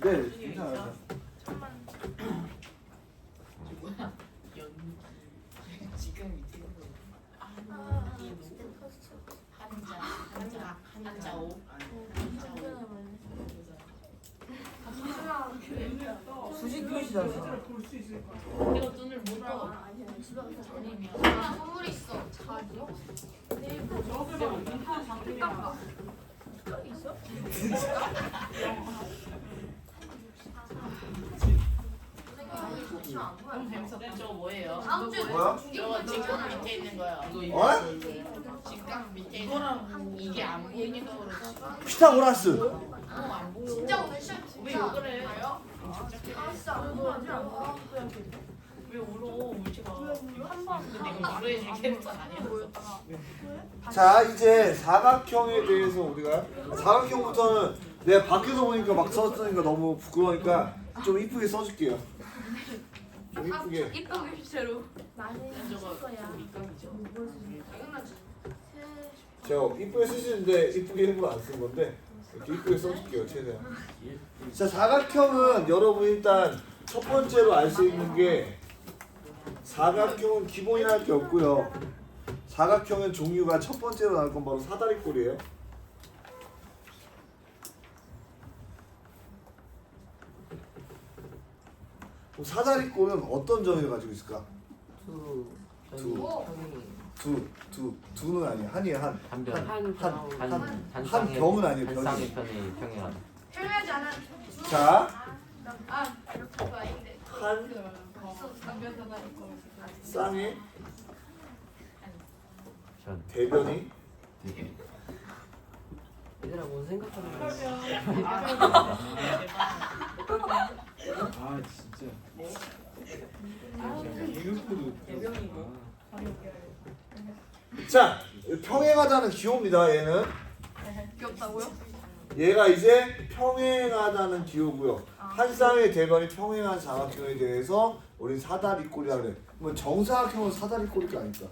네, 괜찮아요. 지금 밑에 한자 5 수직 교시잖아. 이거 눈을 못 떠. 나 선물 있어. 자기요? 너무 재밌었다. 저거 뭐예요? 다음 주에 뭐야? 저거 직각 밑에 있는 거요. 어? 직각 밑에 있는 이게 안 보이니까 그렇지. 피타고라스. 안 보여. 진짜 오늘 시험 왜 진짜 그래? 진짜 안 보여. 왜 울어? 울지마. 근데 이거 말해줄 캐릭터 아니야. 자, 이제 사각형에 대해서 우리가 사각형부터는 내가 밖에서 보니까 막 썼으니까 너무 부끄러우니까 좀 이쁘게 써줄게요. 좀 이쁘게. 이쁜 글씨체로. 저거 밑감이죠. 당연하지. 제가 이쁘게 쓰시는데 이쁘게 일부러 안 쓴 건데 이렇게 이쁘게 써줄게요, 최대한. 자, 사각형은 여러분 일단 첫 번째로 알 수 있는 게 사각형은 기본이랄 게 없고요. 사각형은 종류가 첫 번째로 나올 건 바로 사다리꼴이에요. 그럼 사다리꼴은 어떤 점을 가지고 있을까? 두 두는 아니야. 한이야, 한. 한변. 한 병은 아니에요, 병이. 한쌍의 편이 평행하다. 표현하지 않은. 자, 이렇게 아닌데. 한 쌍의 전. 대변이 얘들아 뭔 생각하는 거야? 아 진짜. 이것도 자, 평행하다는 기호입니다. 얘는 귀엽다고요? 얘가 이제 평행하다는 기호고요. 한 쌍의 대변이 평행한 사각형에 대해서 우리 사다리꼴이라 그래. 그러면 정사각형은 사다리꼴이 아닐까?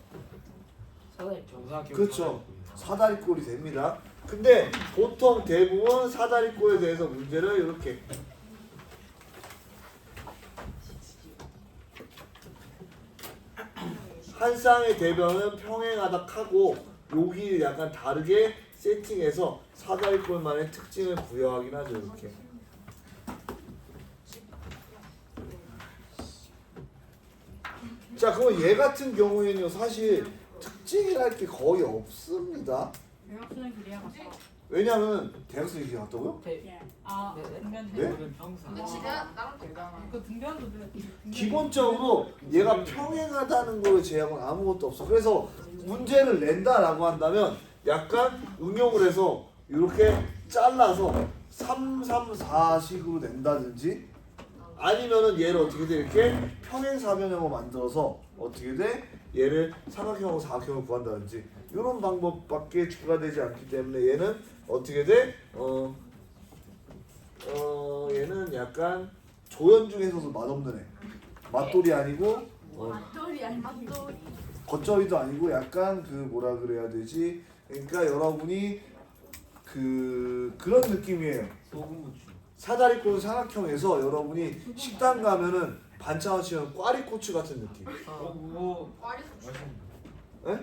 사다리 정사각형. 그렇죠. 사다리꼴이 됩니다. 근데 보통 대부분 사다리꼴에 대해서 문제를 이렇게 한 쌍의 대변은 평행하다 하고 여기 약간 다르게 세팅해서 사다리꼴만의 특징을 부여하긴 하죠. 이렇게. 자, 그럼 얘 같은 경우에는요, 사실 특징이랄 게 거의 없습니다. 대학생의 길이야 같다. 왜냐하면 대학생 이렇게 갔다고요? 아, 네. 등변. 네? 저는 평소 근데 진짜 나랑 그 등변도 돼. 기본적으로 얘가 평행하다는 거에 제약은 아무것도 없어. 그래서 문제를 낸다라고 한다면 약간 응용을 해서 이렇게 잘라서 3, 3, 4식으로 낸다든지 아니면은 얘를 어떻게 돼 이렇게 평행사변형으로 만들어서 어떻게 돼 얘를 삼각형하고 사각형을 구한다든지 이런 방법밖에 추가되지 않기 때문에 얘는 어떻게 돼? 얘는 약간 조연 중에서도 맛없는 애. 맛돌이 아니고 맞돌이 아니 맞돌이. 겉절이도 아니고 약간 그 뭐라 그래야 되지? 그러니까 여러분이 그런 느낌이에요. 소금무추. 사다리꼴 삼각형에서 여러분이 식당 가면은 반찬 치면 꽈리고추 같은 느낌. 그거 꽈리 에?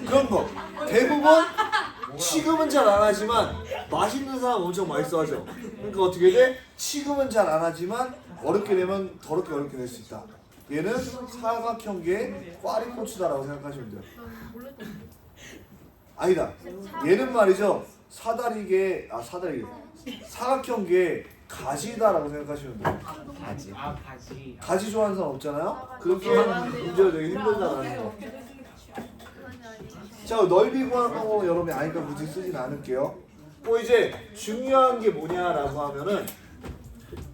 그런 거. 대부분 취급은 잘 안 하지만 맛있는 사람 엄청 맛있어하죠. 그러니까 어떻게 돼? 취급은 잘 안 하지만 어렵게 되면 더럽게 어렵게 될 수 있다. 얘는 사각형계 꽈리고추다라고 생각하시면 돼요. 아니다. 얘는 말이죠. 사각형계 가지다라고 생각하시면 돼요. 가지. 아 가지. 가지 좋아하는 사람 없잖아요. 그렇게 문제가 되게 힘들다라는 거. 자, 넓이 구하는 거 여러분이 아니까 굳이 쓰진 않을게요. 뭐 이제 중요한 게 뭐냐라고 하면은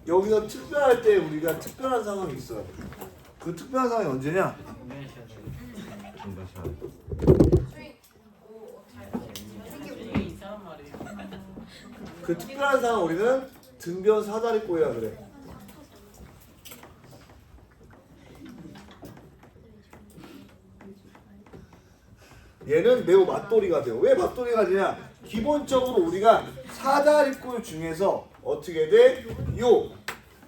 여기서 특별할 때 우리가 특별한 상황이 있어요. 그 특별한 상황이 언제냐? 중간 시간. 이게 이상한 말이에요. 그 특별한 상황 우리는 등변 사다리꼴이라 그래. 얘는 매우 맞돌이가 돼요. 왜 맞돌이가 되냐? 기본적으로 우리가 사다리꼴 중에서 어떻게 돼? 요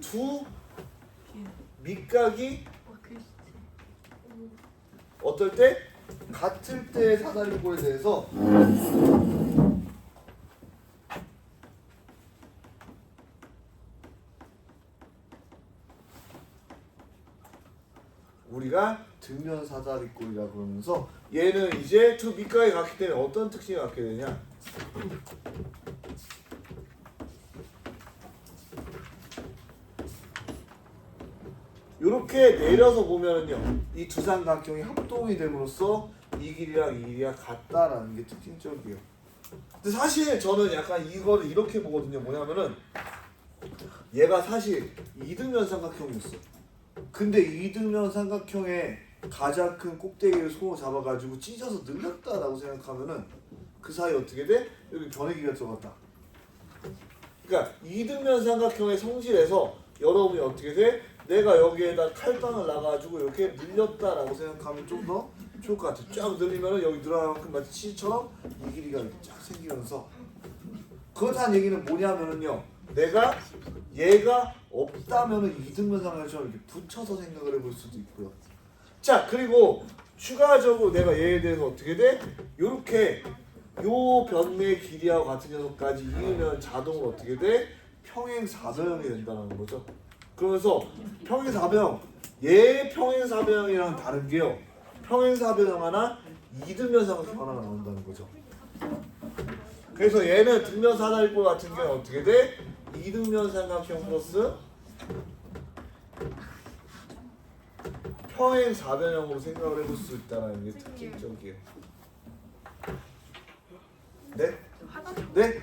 두 밑각이 어떨 때? 같을 때의 사다리꼴에 대해서 우리가 등변 사다리꼴이라 그러면서 얘는 이제 두 밑각이 같기 때문에 어떤 특징이 갖게 되냐? 이렇게 내려서 보면은요, 이 두 삼각형이 합동이 됨으로써 이 길이랑 이 길이가 같다라는 게 특징적이에요. 근데 사실 저는 약간 이거를 이렇게 보거든요. 뭐냐면은 얘가 사실 이등변 삼각형이었어. 근데 이등변 삼각형의 가장 큰 꼭대기를 손으로 잡아가지고 찢어서 늘렸다라고 생각하면은 그 사이 어떻게 돼? 여기 변의 길이가 들어갔다. 그러니까 이등변 삼각형의 성질에서 여러분이 어떻게 돼? 내가 여기에다 칼빵을 놔가지고 이렇게 늘렸다라고 생각하면 좀 더 좋을 것 같아. 쫙 늘리면은 여기 늘어나는 만큼 마치 치즈처럼 이 길이가 이렇게 쫙 생기면서 그렇다는 얘기는 뭐냐면은요. 내가 얘가 없다면은 이등변 삼각형처럼 이렇게 붙여서 생각을 해볼 수도 있고요. 자, 그리고 추가적으로 내가 얘에 대해서 어떻게 돼? 요렇게 요 변의 길이하고 같은 녀석까지 이으면 자동으로 어떻게 돼? 평행사변형이 된다는 거죠. 그러면서 평행사변형, 얘 평행사변형이랑 다른 게요. 평행사변형 하나, 이등변 삼각형 하나가 나온다는 거죠. 그래서 얘는 등변 사다리꼴 같은 경우는 어떻게 돼? 이등변 삼각형 플러스 평행사변형으로 생각을 해볼 수 있다는 게 특징적이에요. 네? 네?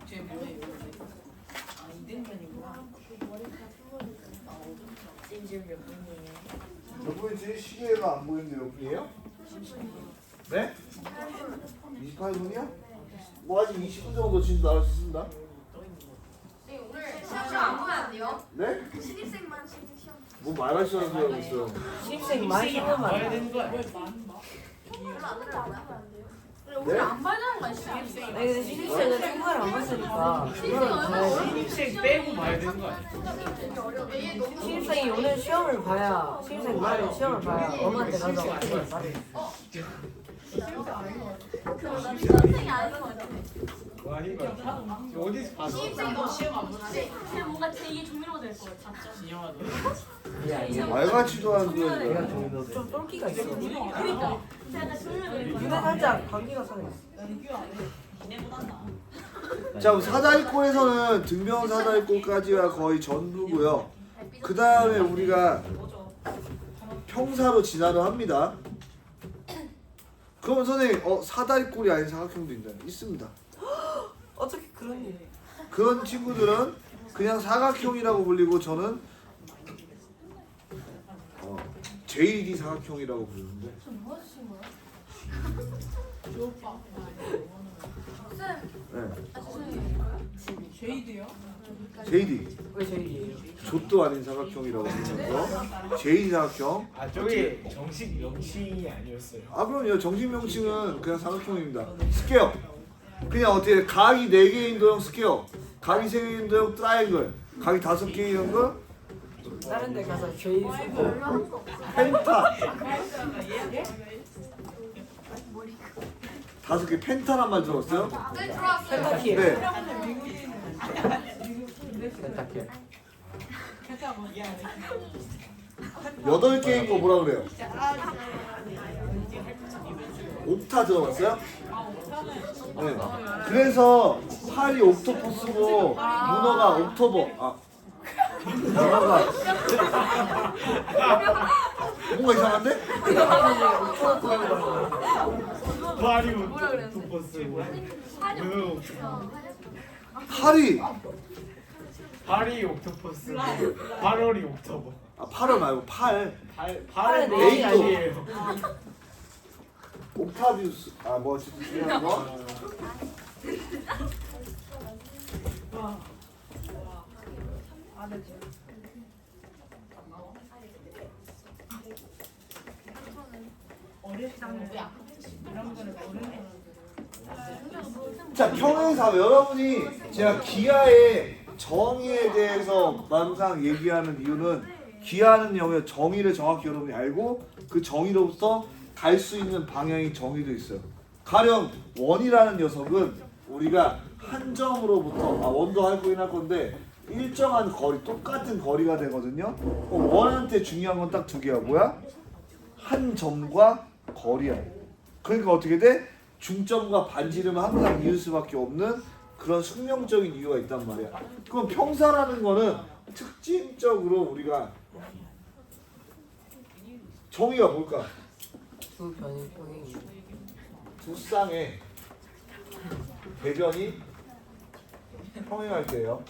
제 뭐예요? 아 이등변이구나. 이제 몇 분이에요? 몇 분이지? 시계가 안 보이는데 몇 분이에요? 네? 28분이요? 뭐 아직 20분 정도 진도 나올 수 있습니다. 네, 오늘 시험 안 보면 안 돼요? 네? 신입생만 시험. 뭐 말할 줄 아는 소리 하고 있어요. 신입생 많이 하면 봐야 안 돼. 되는 거 아니야? 별로 안 들어가요? 우리 안 받는 거야 신입생. 아니 근데 신입생은 생활을 안 봤으니까 그걸 봐야지. 신입생 빼고 봐야 되는 거 아니야? 신입생이 오늘 시험을 봐야 신입생 말에 시험을 봐야 엄마한테 가서 어떻게 말해. 신입생이 아닌 것 같아. 그거 아닌 거 같아. 어디서 봤어? 신입생이 너 시험 안 보지? 그냥 뭔가 제2의 종류가 될 것 같아. 진영아 너. 말같지도 않은 소리. 좀 똘끼가 있어. 그러니까 제가 종류를 눈에 살짝 감기가 살아있어. 자, 그럼 사다리꼴에서는 등변 사다리꼴까지가 거의 전부고요. 그 다음에 우리가 평사로 진화를 합니다. 그러면 선생님, 사다리꼴이 아닌 사각형도 있습니다. 어떻게 그런 일이? 그런 친구들은 그냥 사각형이라고 불리고 저는 JD 사각형이라고 부르는데. 뭐 하시는 거야? 네. 제이드요? JD. 왜 제일이에요? 족도 아닌 사각형이라고 부르는 거. JD 사각형. 아 저게 정식 명칭이 아니었어요. 아 그럼요. 정식 명칭은 그냥 사각형입니다. 스퀘어. 그냥 어떻게 각이 4개인 도형 스퀘어, 각이 3개인 도형 트라이앵글, 각이 5개인 도형 다른 데 가서 제일 쓰고 펜타. 5개 펜타란 말 들었어요? 네 들어왔어요. 펜타키에 네. 펜타킬. 8개인 거 뭐라 그래요? 옥타 들어봤어요? 네. 그래서 팔이 옥토퍼스고 문어가 옥토버. 문어가 뭔가 이상한데? 파리 옥토퍼스. 팔이 파리 옥토퍼스. 8월이 옥토버. 8월 말고 팔. 발은 에이도. 아니에요. 옥타비우스. 뭐 어쨌든 중요한 거. 자, 평행사 여러분이 제가 기하의 정의에 대해서 항상 얘기하는 이유는 기하는 영역 정의를 정확히 여러분이 알고 그 정의로부터 갈 수 있는 방향이 정의도 있어요. 가령 원이라는 녀석은 우리가 한 점으로부터 원도 할 거긴 할 건데 일정한 거리, 똑같은 거리가 되거든요. 원한테 중요한 건 딱 2개야. 뭐야? 한 점과 거리야. 그러니까 어떻게 돼? 중점과 반지름은 항상 이을 수밖에 없는 그런 숙명적인 이유가 있단 말이야. 그럼 평사라는 거는 특징적으로 우리가 정의가 뭘까? 두 변이 평행이. 두 쌍의 대변이 평행할 때예요.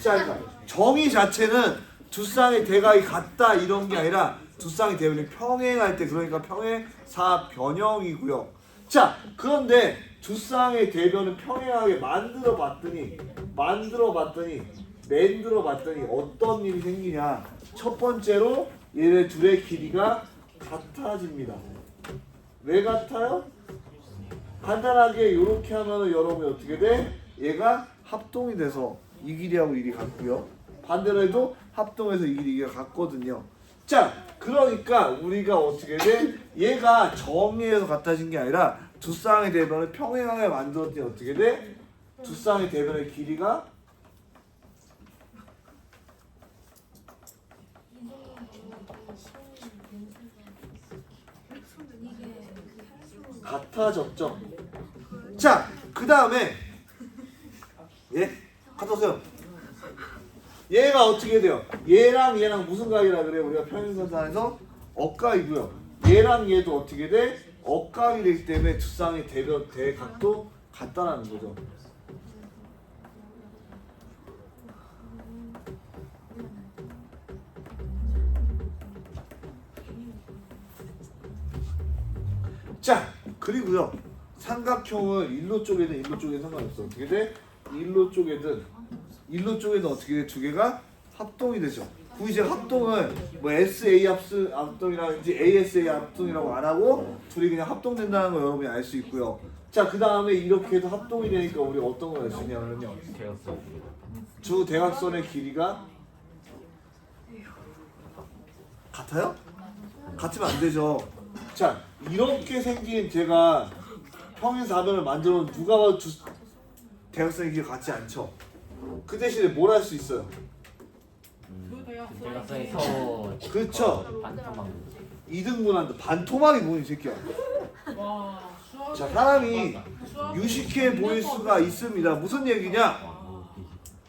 자, 그러니까 정의 자체는 두 쌍의 대각이 같다 이런 게 아니라 두 쌍의 대변이 평행할 때, 그러니까 평행사 변형이고요. 자, 그런데 두 쌍의 대변을 평행하게 만들어 봤더니 어떤 일이 생기냐? 첫 번째로 얘네 둘의 길이가 같아집니다. 왜 같아요? 간단하게 이렇게 하면 여러분이 어떻게 돼? 얘가 합동이 돼서 이 길이하고 이 길이 같고요. 반대로 해도 합동해서 이 길이가 같거든요. 자, 그러니까 우리가 어떻게 돼? 얘가 정의에서 같아진 게 아니라 두 쌍의 대변을 평행하게 만들었더니 어떻게 돼? 두 쌍의 대변의 길이가 같아졌죠. 자, 그 다음에 갔다 오세요. 얘가 어떻게 돼요? 얘랑 얘랑 무슨 각이라 그래요? 우리가 평행선상에서 억각이고요. 얘랑 얘도 어떻게 돼? 억각이 되기 때문에 두 쌍의 대각도 같다라는 거죠. 자, 그리고요. 삼각형은 일로 쪽에든 일로 쪽에든 상관없어. 어떻게 돼? 일로 쪽에든 어떻게 돼? 두 개가 합동이 되죠. 구이제 합동을 뭐 SA 합동이라든지 ASA 합동이라고 안 하고 둘이 그냥 합동된다는 거 여러분이 알 수 있고요. 자, 그 다음에 이렇게 해도 합동이 되니까 우리 어떤 걸 할 수 있냐면요. 대각선 주 대각선의 길이가 같아요? 같으면 안 되죠. 자, 이렇게 생긴 제가 평행사변을 만들어 누가 봐도 대각선의 길이 같지 않죠. 그 대신에 뭘 할 수 있어요? 대각선이 서로 그렇죠. 반토막. 이등분한다. 반토막이 뭐니 이 새끼야. 와 수학. 자, 사람이 유식해 보일 수가 있습니다. 무슨 얘기냐?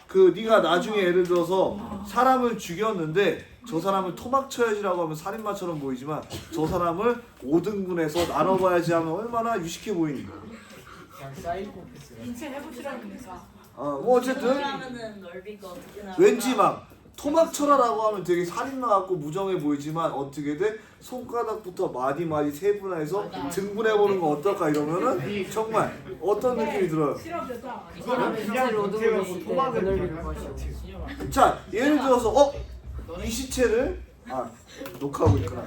그 네가 나중에 예를 들어서 사람을 죽였는데 저 사람을 토막 쳐야지라고 하면 살인마처럼 보이지만 저 사람을 5등분해서 나눠봐야지 하면 얼마나 유식해 보이니? 그냥 사이코패스. 인체 해보시라니까. 뭐 어쨌든 그러면은 넓이가 어떻게 나와? 왠지 막 토막 쳐라라고 하면 되게 살인마 같고 무정해 보이지만 어떻게든 손가락부터 마디 세분화해서 등분해보는 거 어떨까 이러면은 정말 어떤 느낌이 들어요? 실험됐다. 이 사람이 전체를 5등분했을 때 그 넓이를 구하시오. 자, 예를 들어서 이 시체를 녹화하고 있구나.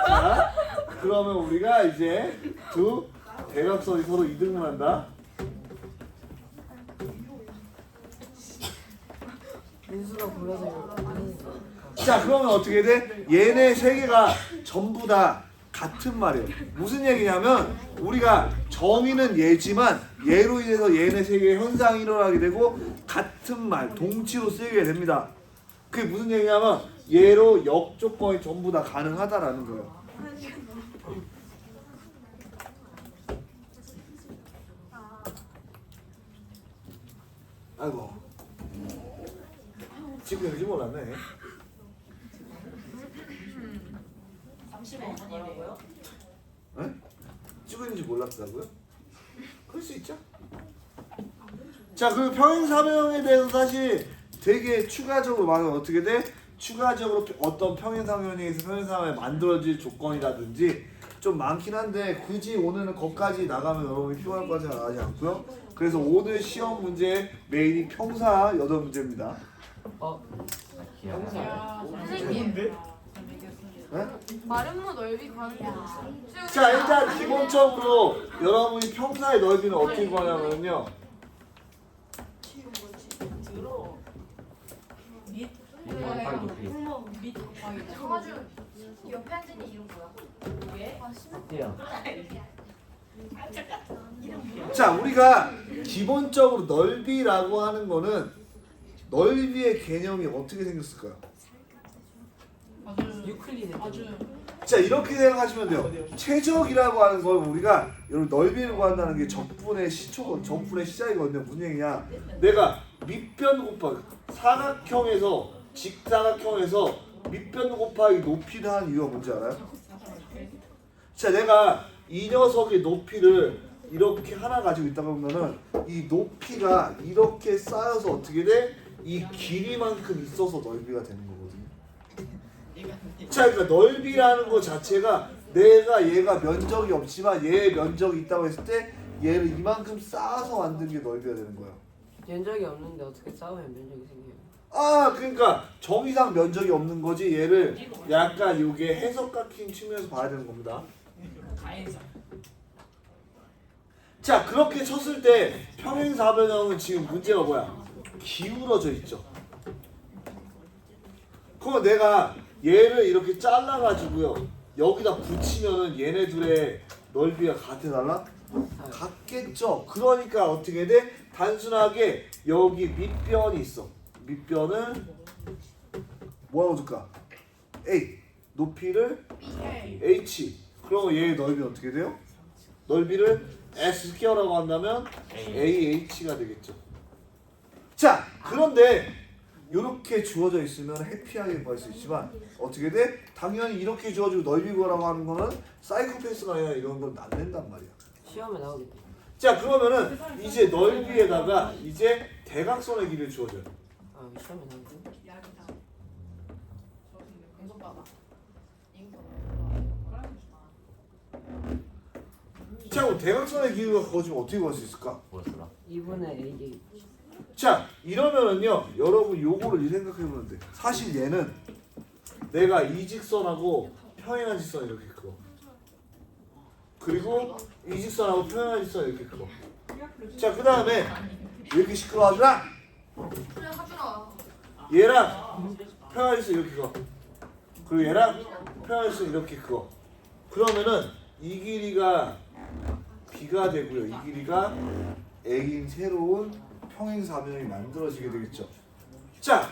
자, 그러면 우리가 이제 두 대각선이 서로 이등분한다. 민수가 보여서 자, 그러면 어떻게 돼? 얘네 세 개가 전부 다 같은 말이에요. 무슨 얘기냐면 우리가 정의는 얘지만 얘로 인해서 얘네 세 개의 현상이 일어나게 되고 같은 말, 동치로 쓰이게 됩니다. 그게 무슨 얘기냐면 얘로 역조건이 전부 다 가능하다라는 거예요. 아이고, 지금 여기 몰랐네. 35분이래요. 에? 찍었는지 몰랐다고요? 그럴 수 있죠. 자, 그 평행사변에 대해서 사실 되게 추가적으로 말하면 어떻게 돼? 추가적으로 어떤 평행사변에서 평행사변에 만들어질 조건이라든지 좀 많긴 한데 굳이 오늘은 거기까지 나가면 여러분이 피곤할 것까지 나가지 않고요. 그래서 오늘 시험 문제 메인이 평사 8문제입니다. 기아. 선생님. 네? 마름모 넓이 가는 거. 자, 일단 기본적으로 여러분이 평사의 넓이는 어떻게 구하냐면요. 들어. 밑. 곱하기 높이. 밑 곱하기. 정아주 옆에 앉은 이 이름 뭐야? 왜? 뛰어. 자, 우리가 기본적으로 넓이라고 하는 거는 넓이의 개념이 어떻게 생겼을까요? 아주 유클리드 아주 자, 이렇게 생각하시면 돼요. 최적이라고 하는 건 우리가 여러분 넓이를 구한다는 게 적분의 시초고 적분의 시작이거든요. 무슨 얘기냐? 내가 밑변 곱하기 사각형에서 직사각형에서 밑변 곱하기 높이를 하는 이유가 뭔지 알아요? 자, 내가 이 녀석의 높이를 이렇게 하나 가지고 있다 보면은 이 높이가 이렇게 쌓여서 어떻게 돼? 이 길이만큼 있어서 넓이가 되는 거거든요. 자, 그러니까 넓이라는 것 자체가 얘가 면적이 없지만 얘의 면적이 있다고 했을 때 얘를 이만큼 쌓아서 만든 게 넓이가 되는 거예요. 면적이 없는데 어떻게 싸우면 면적이 생겨요? 그러니까 정의상 면적이 없는 거지 얘를 약간 이게 해석각힌 측면에서 봐야 되는 겁니다. 가해자. 자, 그렇게 쳤을 때 평행사변형은 지금 문제가 뭐야? 기울어져 있죠. 그럼 내가 얘를 이렇게 잘라가지고요 여기다 붙이면은 얘네들의 넓이가 같아달라? 같겠죠. 그러니까 어떻게 돼? 단순하게 여기 밑변이 있어. 밑변은 뭐라고 줄까? A 높이를 H. 그러면 얘의 넓이 어떻게 돼요? 넓이를 S 스퀘어라고 한다면 AH가 되겠죠. 자, 그런데 이렇게 주어져 있으면 해피하게 구할 수 있지만 어떻게 돼? 당연히 이렇게 주어지고 넓이 구하라고 하는 거는 사이코패스가 아니라 이런 건 안 된단 말이야. 시험에 나오겠다. 자, 그러면은 이제 넓이에다가 이제 대각선의 길을 주어줘요. 시험에 나오겠다. 자, 그럼 대각선의 길이가 그거 지금 어떻게 구할 수 있을까? 뭐였더라? 2분의 AJ. 자 이러면은요 여러분 요거를 생각해보면 돼. 사실 얘는 내가 이 직선하고 평행한 직선 이렇게 크고 그리고 이 직선하고 평행한 직선 이렇게 크고 자 그 다음에 이렇게 시끄러워하잖아. 그래 하준아. 얘랑 평행한 직선 이렇게 크고 그리고 얘랑 평행한 직선 이렇게 크고 그러면은 이 길이가 B가 되고요 이 길이가 A인 새로운 평행사변이 만들어지게 되겠죠. 자,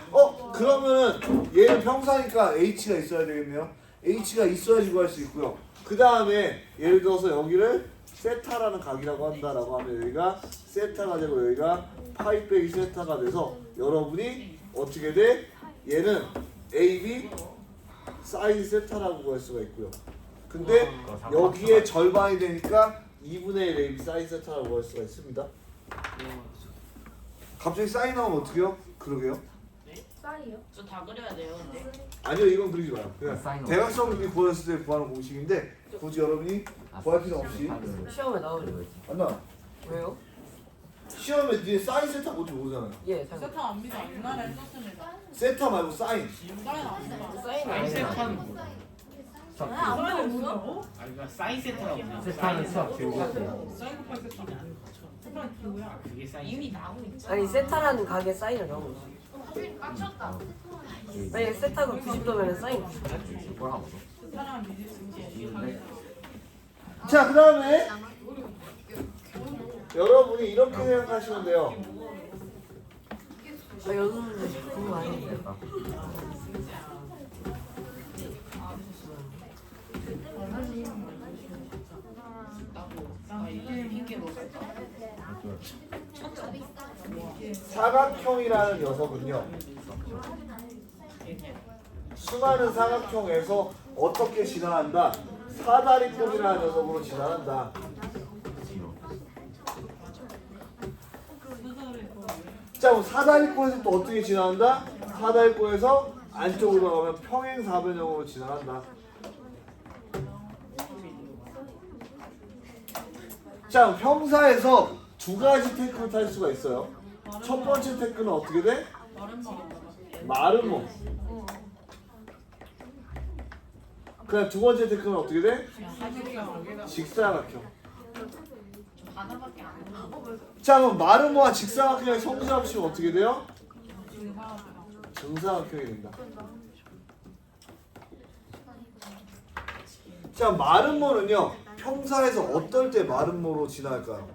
그러면은 얘는 평사니까 H가 있어야 되겠네요. H가 있어야지 구할 수 있고요. 그 다음에 예를 들어서 여기를 세타라는 각이라고 한다라고 하면 여기가 세타가 되고 여기가 파이 빼기 세타가 돼서 여러분이 어떻게 돼? 얘는 AB 사인 세타라고 구할 수가 있고요. 근데 여기에 절반이 되니까 2분의 1 AB 사인 세타라고 구할 수가 있습니다. 갑자기 사인 나오면 어떡해요? 그러게요. 쌀이요? 저 다 그려야 돼요, 근데. 아니요 이건 그리지 마요. 그냥 사인 대각선 그리기 구했을 때 구하는 공식인데 굳이 여러분이 구할 필요 없이 시험에 나오죠. 안 나와. 왜요? 시험에 뒤에 사인 세타 뭔지 모르잖아요. 예, 잠깐. 세타 안 믿어. 옛날에 썼습니다. 세타 말고 사인. 사인 안 믿어. 사인 사인 세타는 뭐야? 수학 안 믿어 뭐야? 아니 그러니까 사인 세타라고 해요. 세타는 수학 교육 같아요. 사인 곱하기 세타. 세타는 기호야. 그게 사인 이미 세타. 나오고 있잖아. 아니 세타라는 각에 사인을 넣은 거지. 하준이 빡쳤다. 만약에 세타가 90도면 사인 90도. 뭘 하고 세타는 믿을 수 있지. 자 그다음에 여러분이 이렇게 생각하시면 돼요. 아 여기는 그거 아닌데. 핑계로 갈까? 사각형이라는 녀석은요. 수많은 사각형에서 어떻게 진화한다? 사다리꼴이라는 녀석으로 진화한다. 자 그럼 사다리꼴에서 또 어떻게 진화한다? 사다리꼴에서 안쪽으로 가면 평행사변형으로 진화한다. 자 평사에서 두 가지 테크를 탈 수가 있어요. 첫 번째 테크는 어떻게 돼? 마른 몸. 그다음 두 번째 테크는 어떻게 돼? 직사각형. 하나밖에 안 돼. 자 그럼 마른 몸과 직사각형의 성질 합치면 어떻게 돼요? 정사각형이 된다. 자 마름모는요 평사에서 어떨 때 마름모로 진화할까요?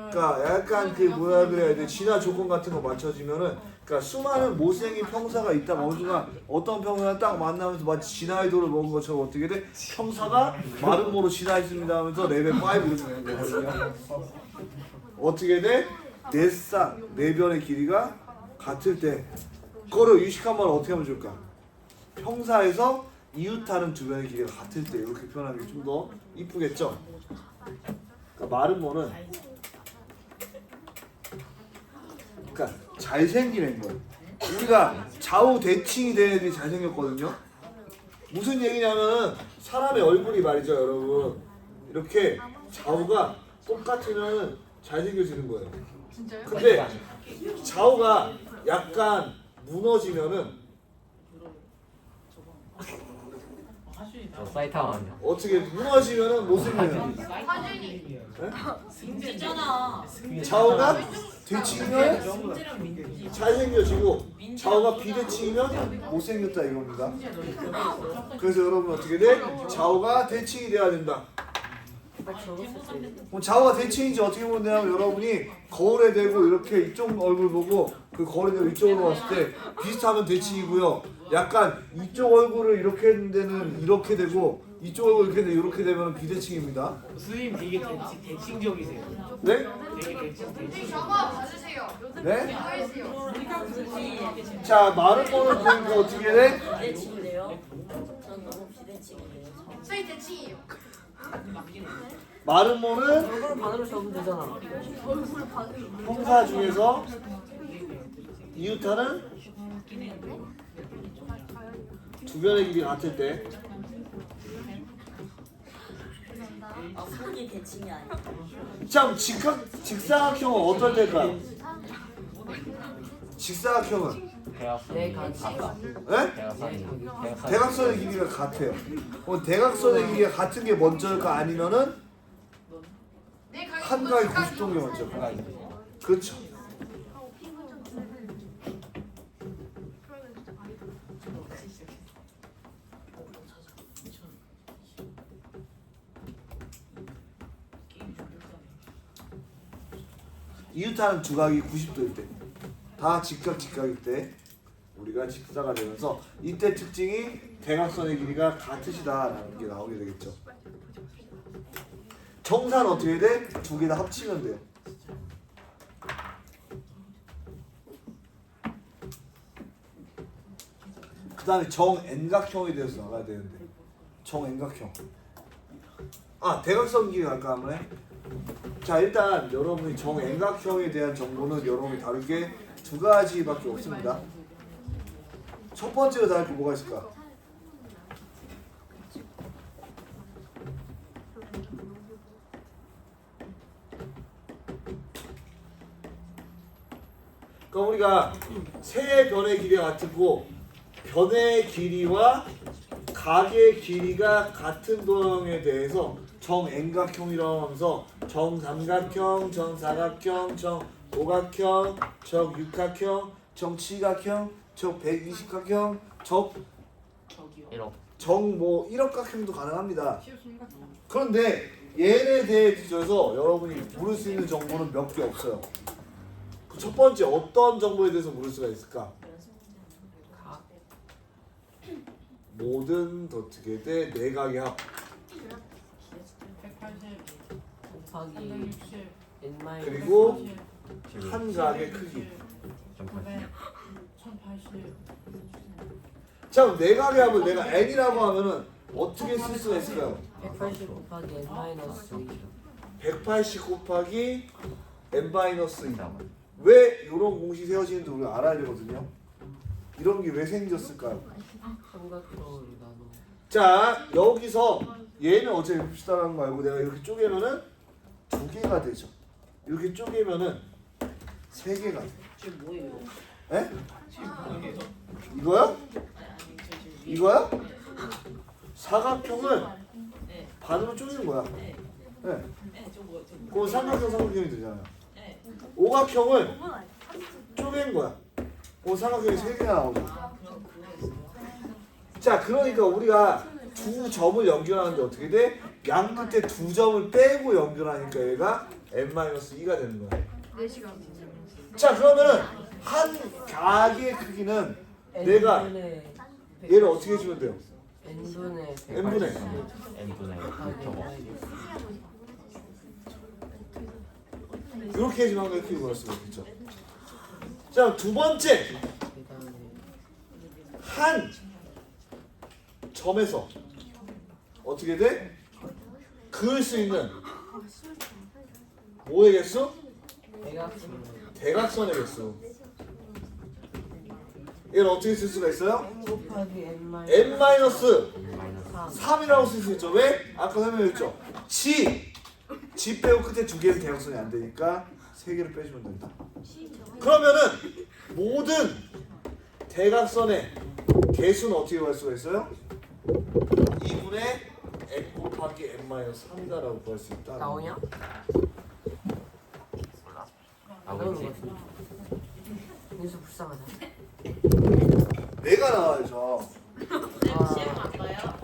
그러니까 약간 그 뭐라 그래야 돼 진화 조건 같은 거 맞춰지면은 그러니까 수많은 못생긴 평사가 있다가 어느 순간 어떤 평사가 딱 만나면서 마치 진화의 돌을 먹은 것처럼 어떻게 돼? 평사가 마름모로 진화했습니다 하면서 레벨 5 이렇게 되는 거거든요. 어떻게 돼? 네 변의 길이가 같을 때 그거를 유식한 말을 어떻게 하면 좋을까? 평사에서 이웃하는 두 변의 길이가 같을 때 이렇게 표현하는 게 좀 더 이쁘겠죠? 그러니까 마름모는 그러니까 잘생긴 앵글. 우리가 좌우 대칭이 되는 애들이 잘생겼거든요. 무슨 얘기냐면 사람의 얼굴이 말이죠 여러분 이렇게 좌우가 똑같으면 잘생겨지는 거예요. 진짜요? 근데 좌우가 약간 무너지면은 저 사이트 아니야. 어떻게 무너지면은 못생겨요. 하준이. 승재잖아. 좌우가 대칭이면 승재랑 민지. 잘생겨지고 좌우가 비대칭이면 못생겼다 이겁니다. 그래서 여러분 어떻게 돼? 좌우가 대칭이 돼야 된다. 딱 적었을 때. 그럼 좌우가 대칭인지 어떻게 보면 되냐면 여러분이 거울에 대고 이렇게 이쪽 얼굴 보고 그 거울에 대고 이쪽으로 봤을 때 비슷하면 대칭이고요. 약간 이쪽 얼굴을 이렇게 했는 데는 이렇게 되고 이쪽 얼굴 이렇게 되면 이렇게 되면 비대칭입니다. 선생님 되게 대칭적이세요. 네? 되게 선생님 대칭. 저거 봐주세요. 네? 보여주세요. 자 마른 거는 보니까 어떻게 돼? 비대칭이래요? 전 너무 비대칭이래요. 저희 대칭이에요. 마른 모는 얼굴 반으로 접으면 되잖아. 얼굴 반응이. 형사 중에서 이웃하는 두 변의 길이 같을 때 아, 속이 대칭이 아니야. 참 직사각형은 어떨 때일까요? 직사각형은 네 가지. 네? 대각선의 길이가 같아요. 그럼 대각선의 길이가 같은 게 먼저일까 아니면은 내 가게 한 각이 90도인 게 먼저일까? 그렇죠. 이웃하는 두 각이 90도일 때, 다 직각일 때 우리가 직사가 되면서 이때 특징이 대각선의 길이가 같으시다라는 게 나오게 되겠죠. 정사는 어떻게 돼? 두 개 다 합치면 돼요. 그 다음에 정N각형에 대해서 나가야 되는데, 정N각형. 아, 대각선 길이 갈까 한번 해? 자, 일단 여러분이 정N각형에 대한 정보는 여러분이 다룰 게 두 가지밖에 없습니다. 첫 번째로 다룰 게 뭐가 있을까? 그러니까 우리가 세 변의 길이가 같고 변의 길이와 각의 길이가 같은 도형에 대해서 정N각형이라고 하면서 정삼각형, 정사각형, 정오각형, 정육각형, 정칠각형, 정120각형, 저기요. 정뭐 1억각형도 가능합니다. 그런데 얘에 대해서 여러분이 물을 수 있는 정보는 몇 개 없어요. 첫 번째 어떤 정보에 대해서 물을 수가 있을까? 모든 더트게 대 내각의 합. 180, 곱하기 360, n 마이너스 그리고 한 각의 크기. 900, 1080. 자, 그럼 내각의 합을 내가 n이라고 하면은 어떻게 쓸 수가 있을까요? 180 곱하기 n 마이너스 2. 180 곱하기 n-2. 왜 이런 공식이 세워지는지 우리가 알아야 되거든요. 이런 게 왜 생겼을까요? 삼각형으로 나눠. 자, 여기서 얘는 어차피 봅시다라는 거 알고 내가 이렇게 쪼개면은 두 개가 되죠. 이렇게 쪼개면은 세 개가 돼. 지금 뭐예요? 에? 지금 뭐예요? 이거요? 아니, 저 지금 위에- 이거요? 사각형을 네. 반으로 쪼개는 거야. 네. 네. 네, 저 뭐, 저 그럼 삼각형이 되잖아요. 네. 오각형을 쪼갠 거야. 그럼 삼각형이 세 개가 나오죠. 아, 그럼 그거였어요. 자, 그러니까 우리가 두 점을 연결하는데 어떻게 돼? 양 끝에 두 점을 빼고 연결하니까 얘가 n-2가 되는 거야. 4시간. 자, 그러면은 한 각의 크기는 내가 n분의 얘를 어떻게 해주면 돼요? n분의 n분의 곱하기 저거. 마이너스. 이렇게 해주면 한 크기 구할 수가 있겠죠. 자, 두 번째 그다음에 한 점에서 어떻게 돼? 그을 수 있는 뭐의 개수? 대각선 대각선의 개수. 얘를 어떻게 쓸 수가 있어요? n 곱하기 n-3이라고 마이너스 3. 쓸 수 있죠. 왜? 아까 설명했죠. 지 빼고 끝에 두 개는 대각선이 안 되니까 세 개를 빼주면 된다. 그러면은 모든 대각선의 개수는 어떻게 구할 수가 있어요? 2분의 n 곱하기 n-3이다라고 구할 수 있다. 나오냐? 나오고 있지. 민수 불쌍하다. 내가 나와야죠. 시험 안 봐요?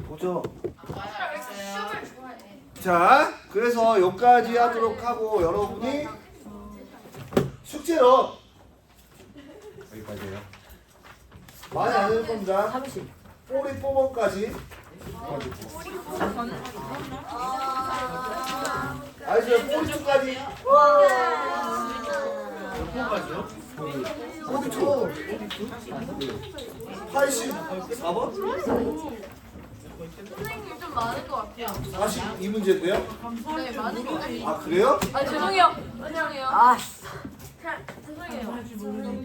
보죠. 안 봐요. 알겠어요. 시험을 좋아해. 자, 그래서 여기까지 하도록 하고 여러분이 숙제로 여기까지예요. 많이 안 할 겁니다. 30. 꼬리 뽑아까지. 알죠? 꼬리투까지. 꼬리투. 84번? 선생님 좀 많을 것 같아요. 42문제인데요? 네, 많은 것 같아요. 아, 그래요? 아, 죄송해요. 죄송해요. 아, 죄송해요. 할줄 모르는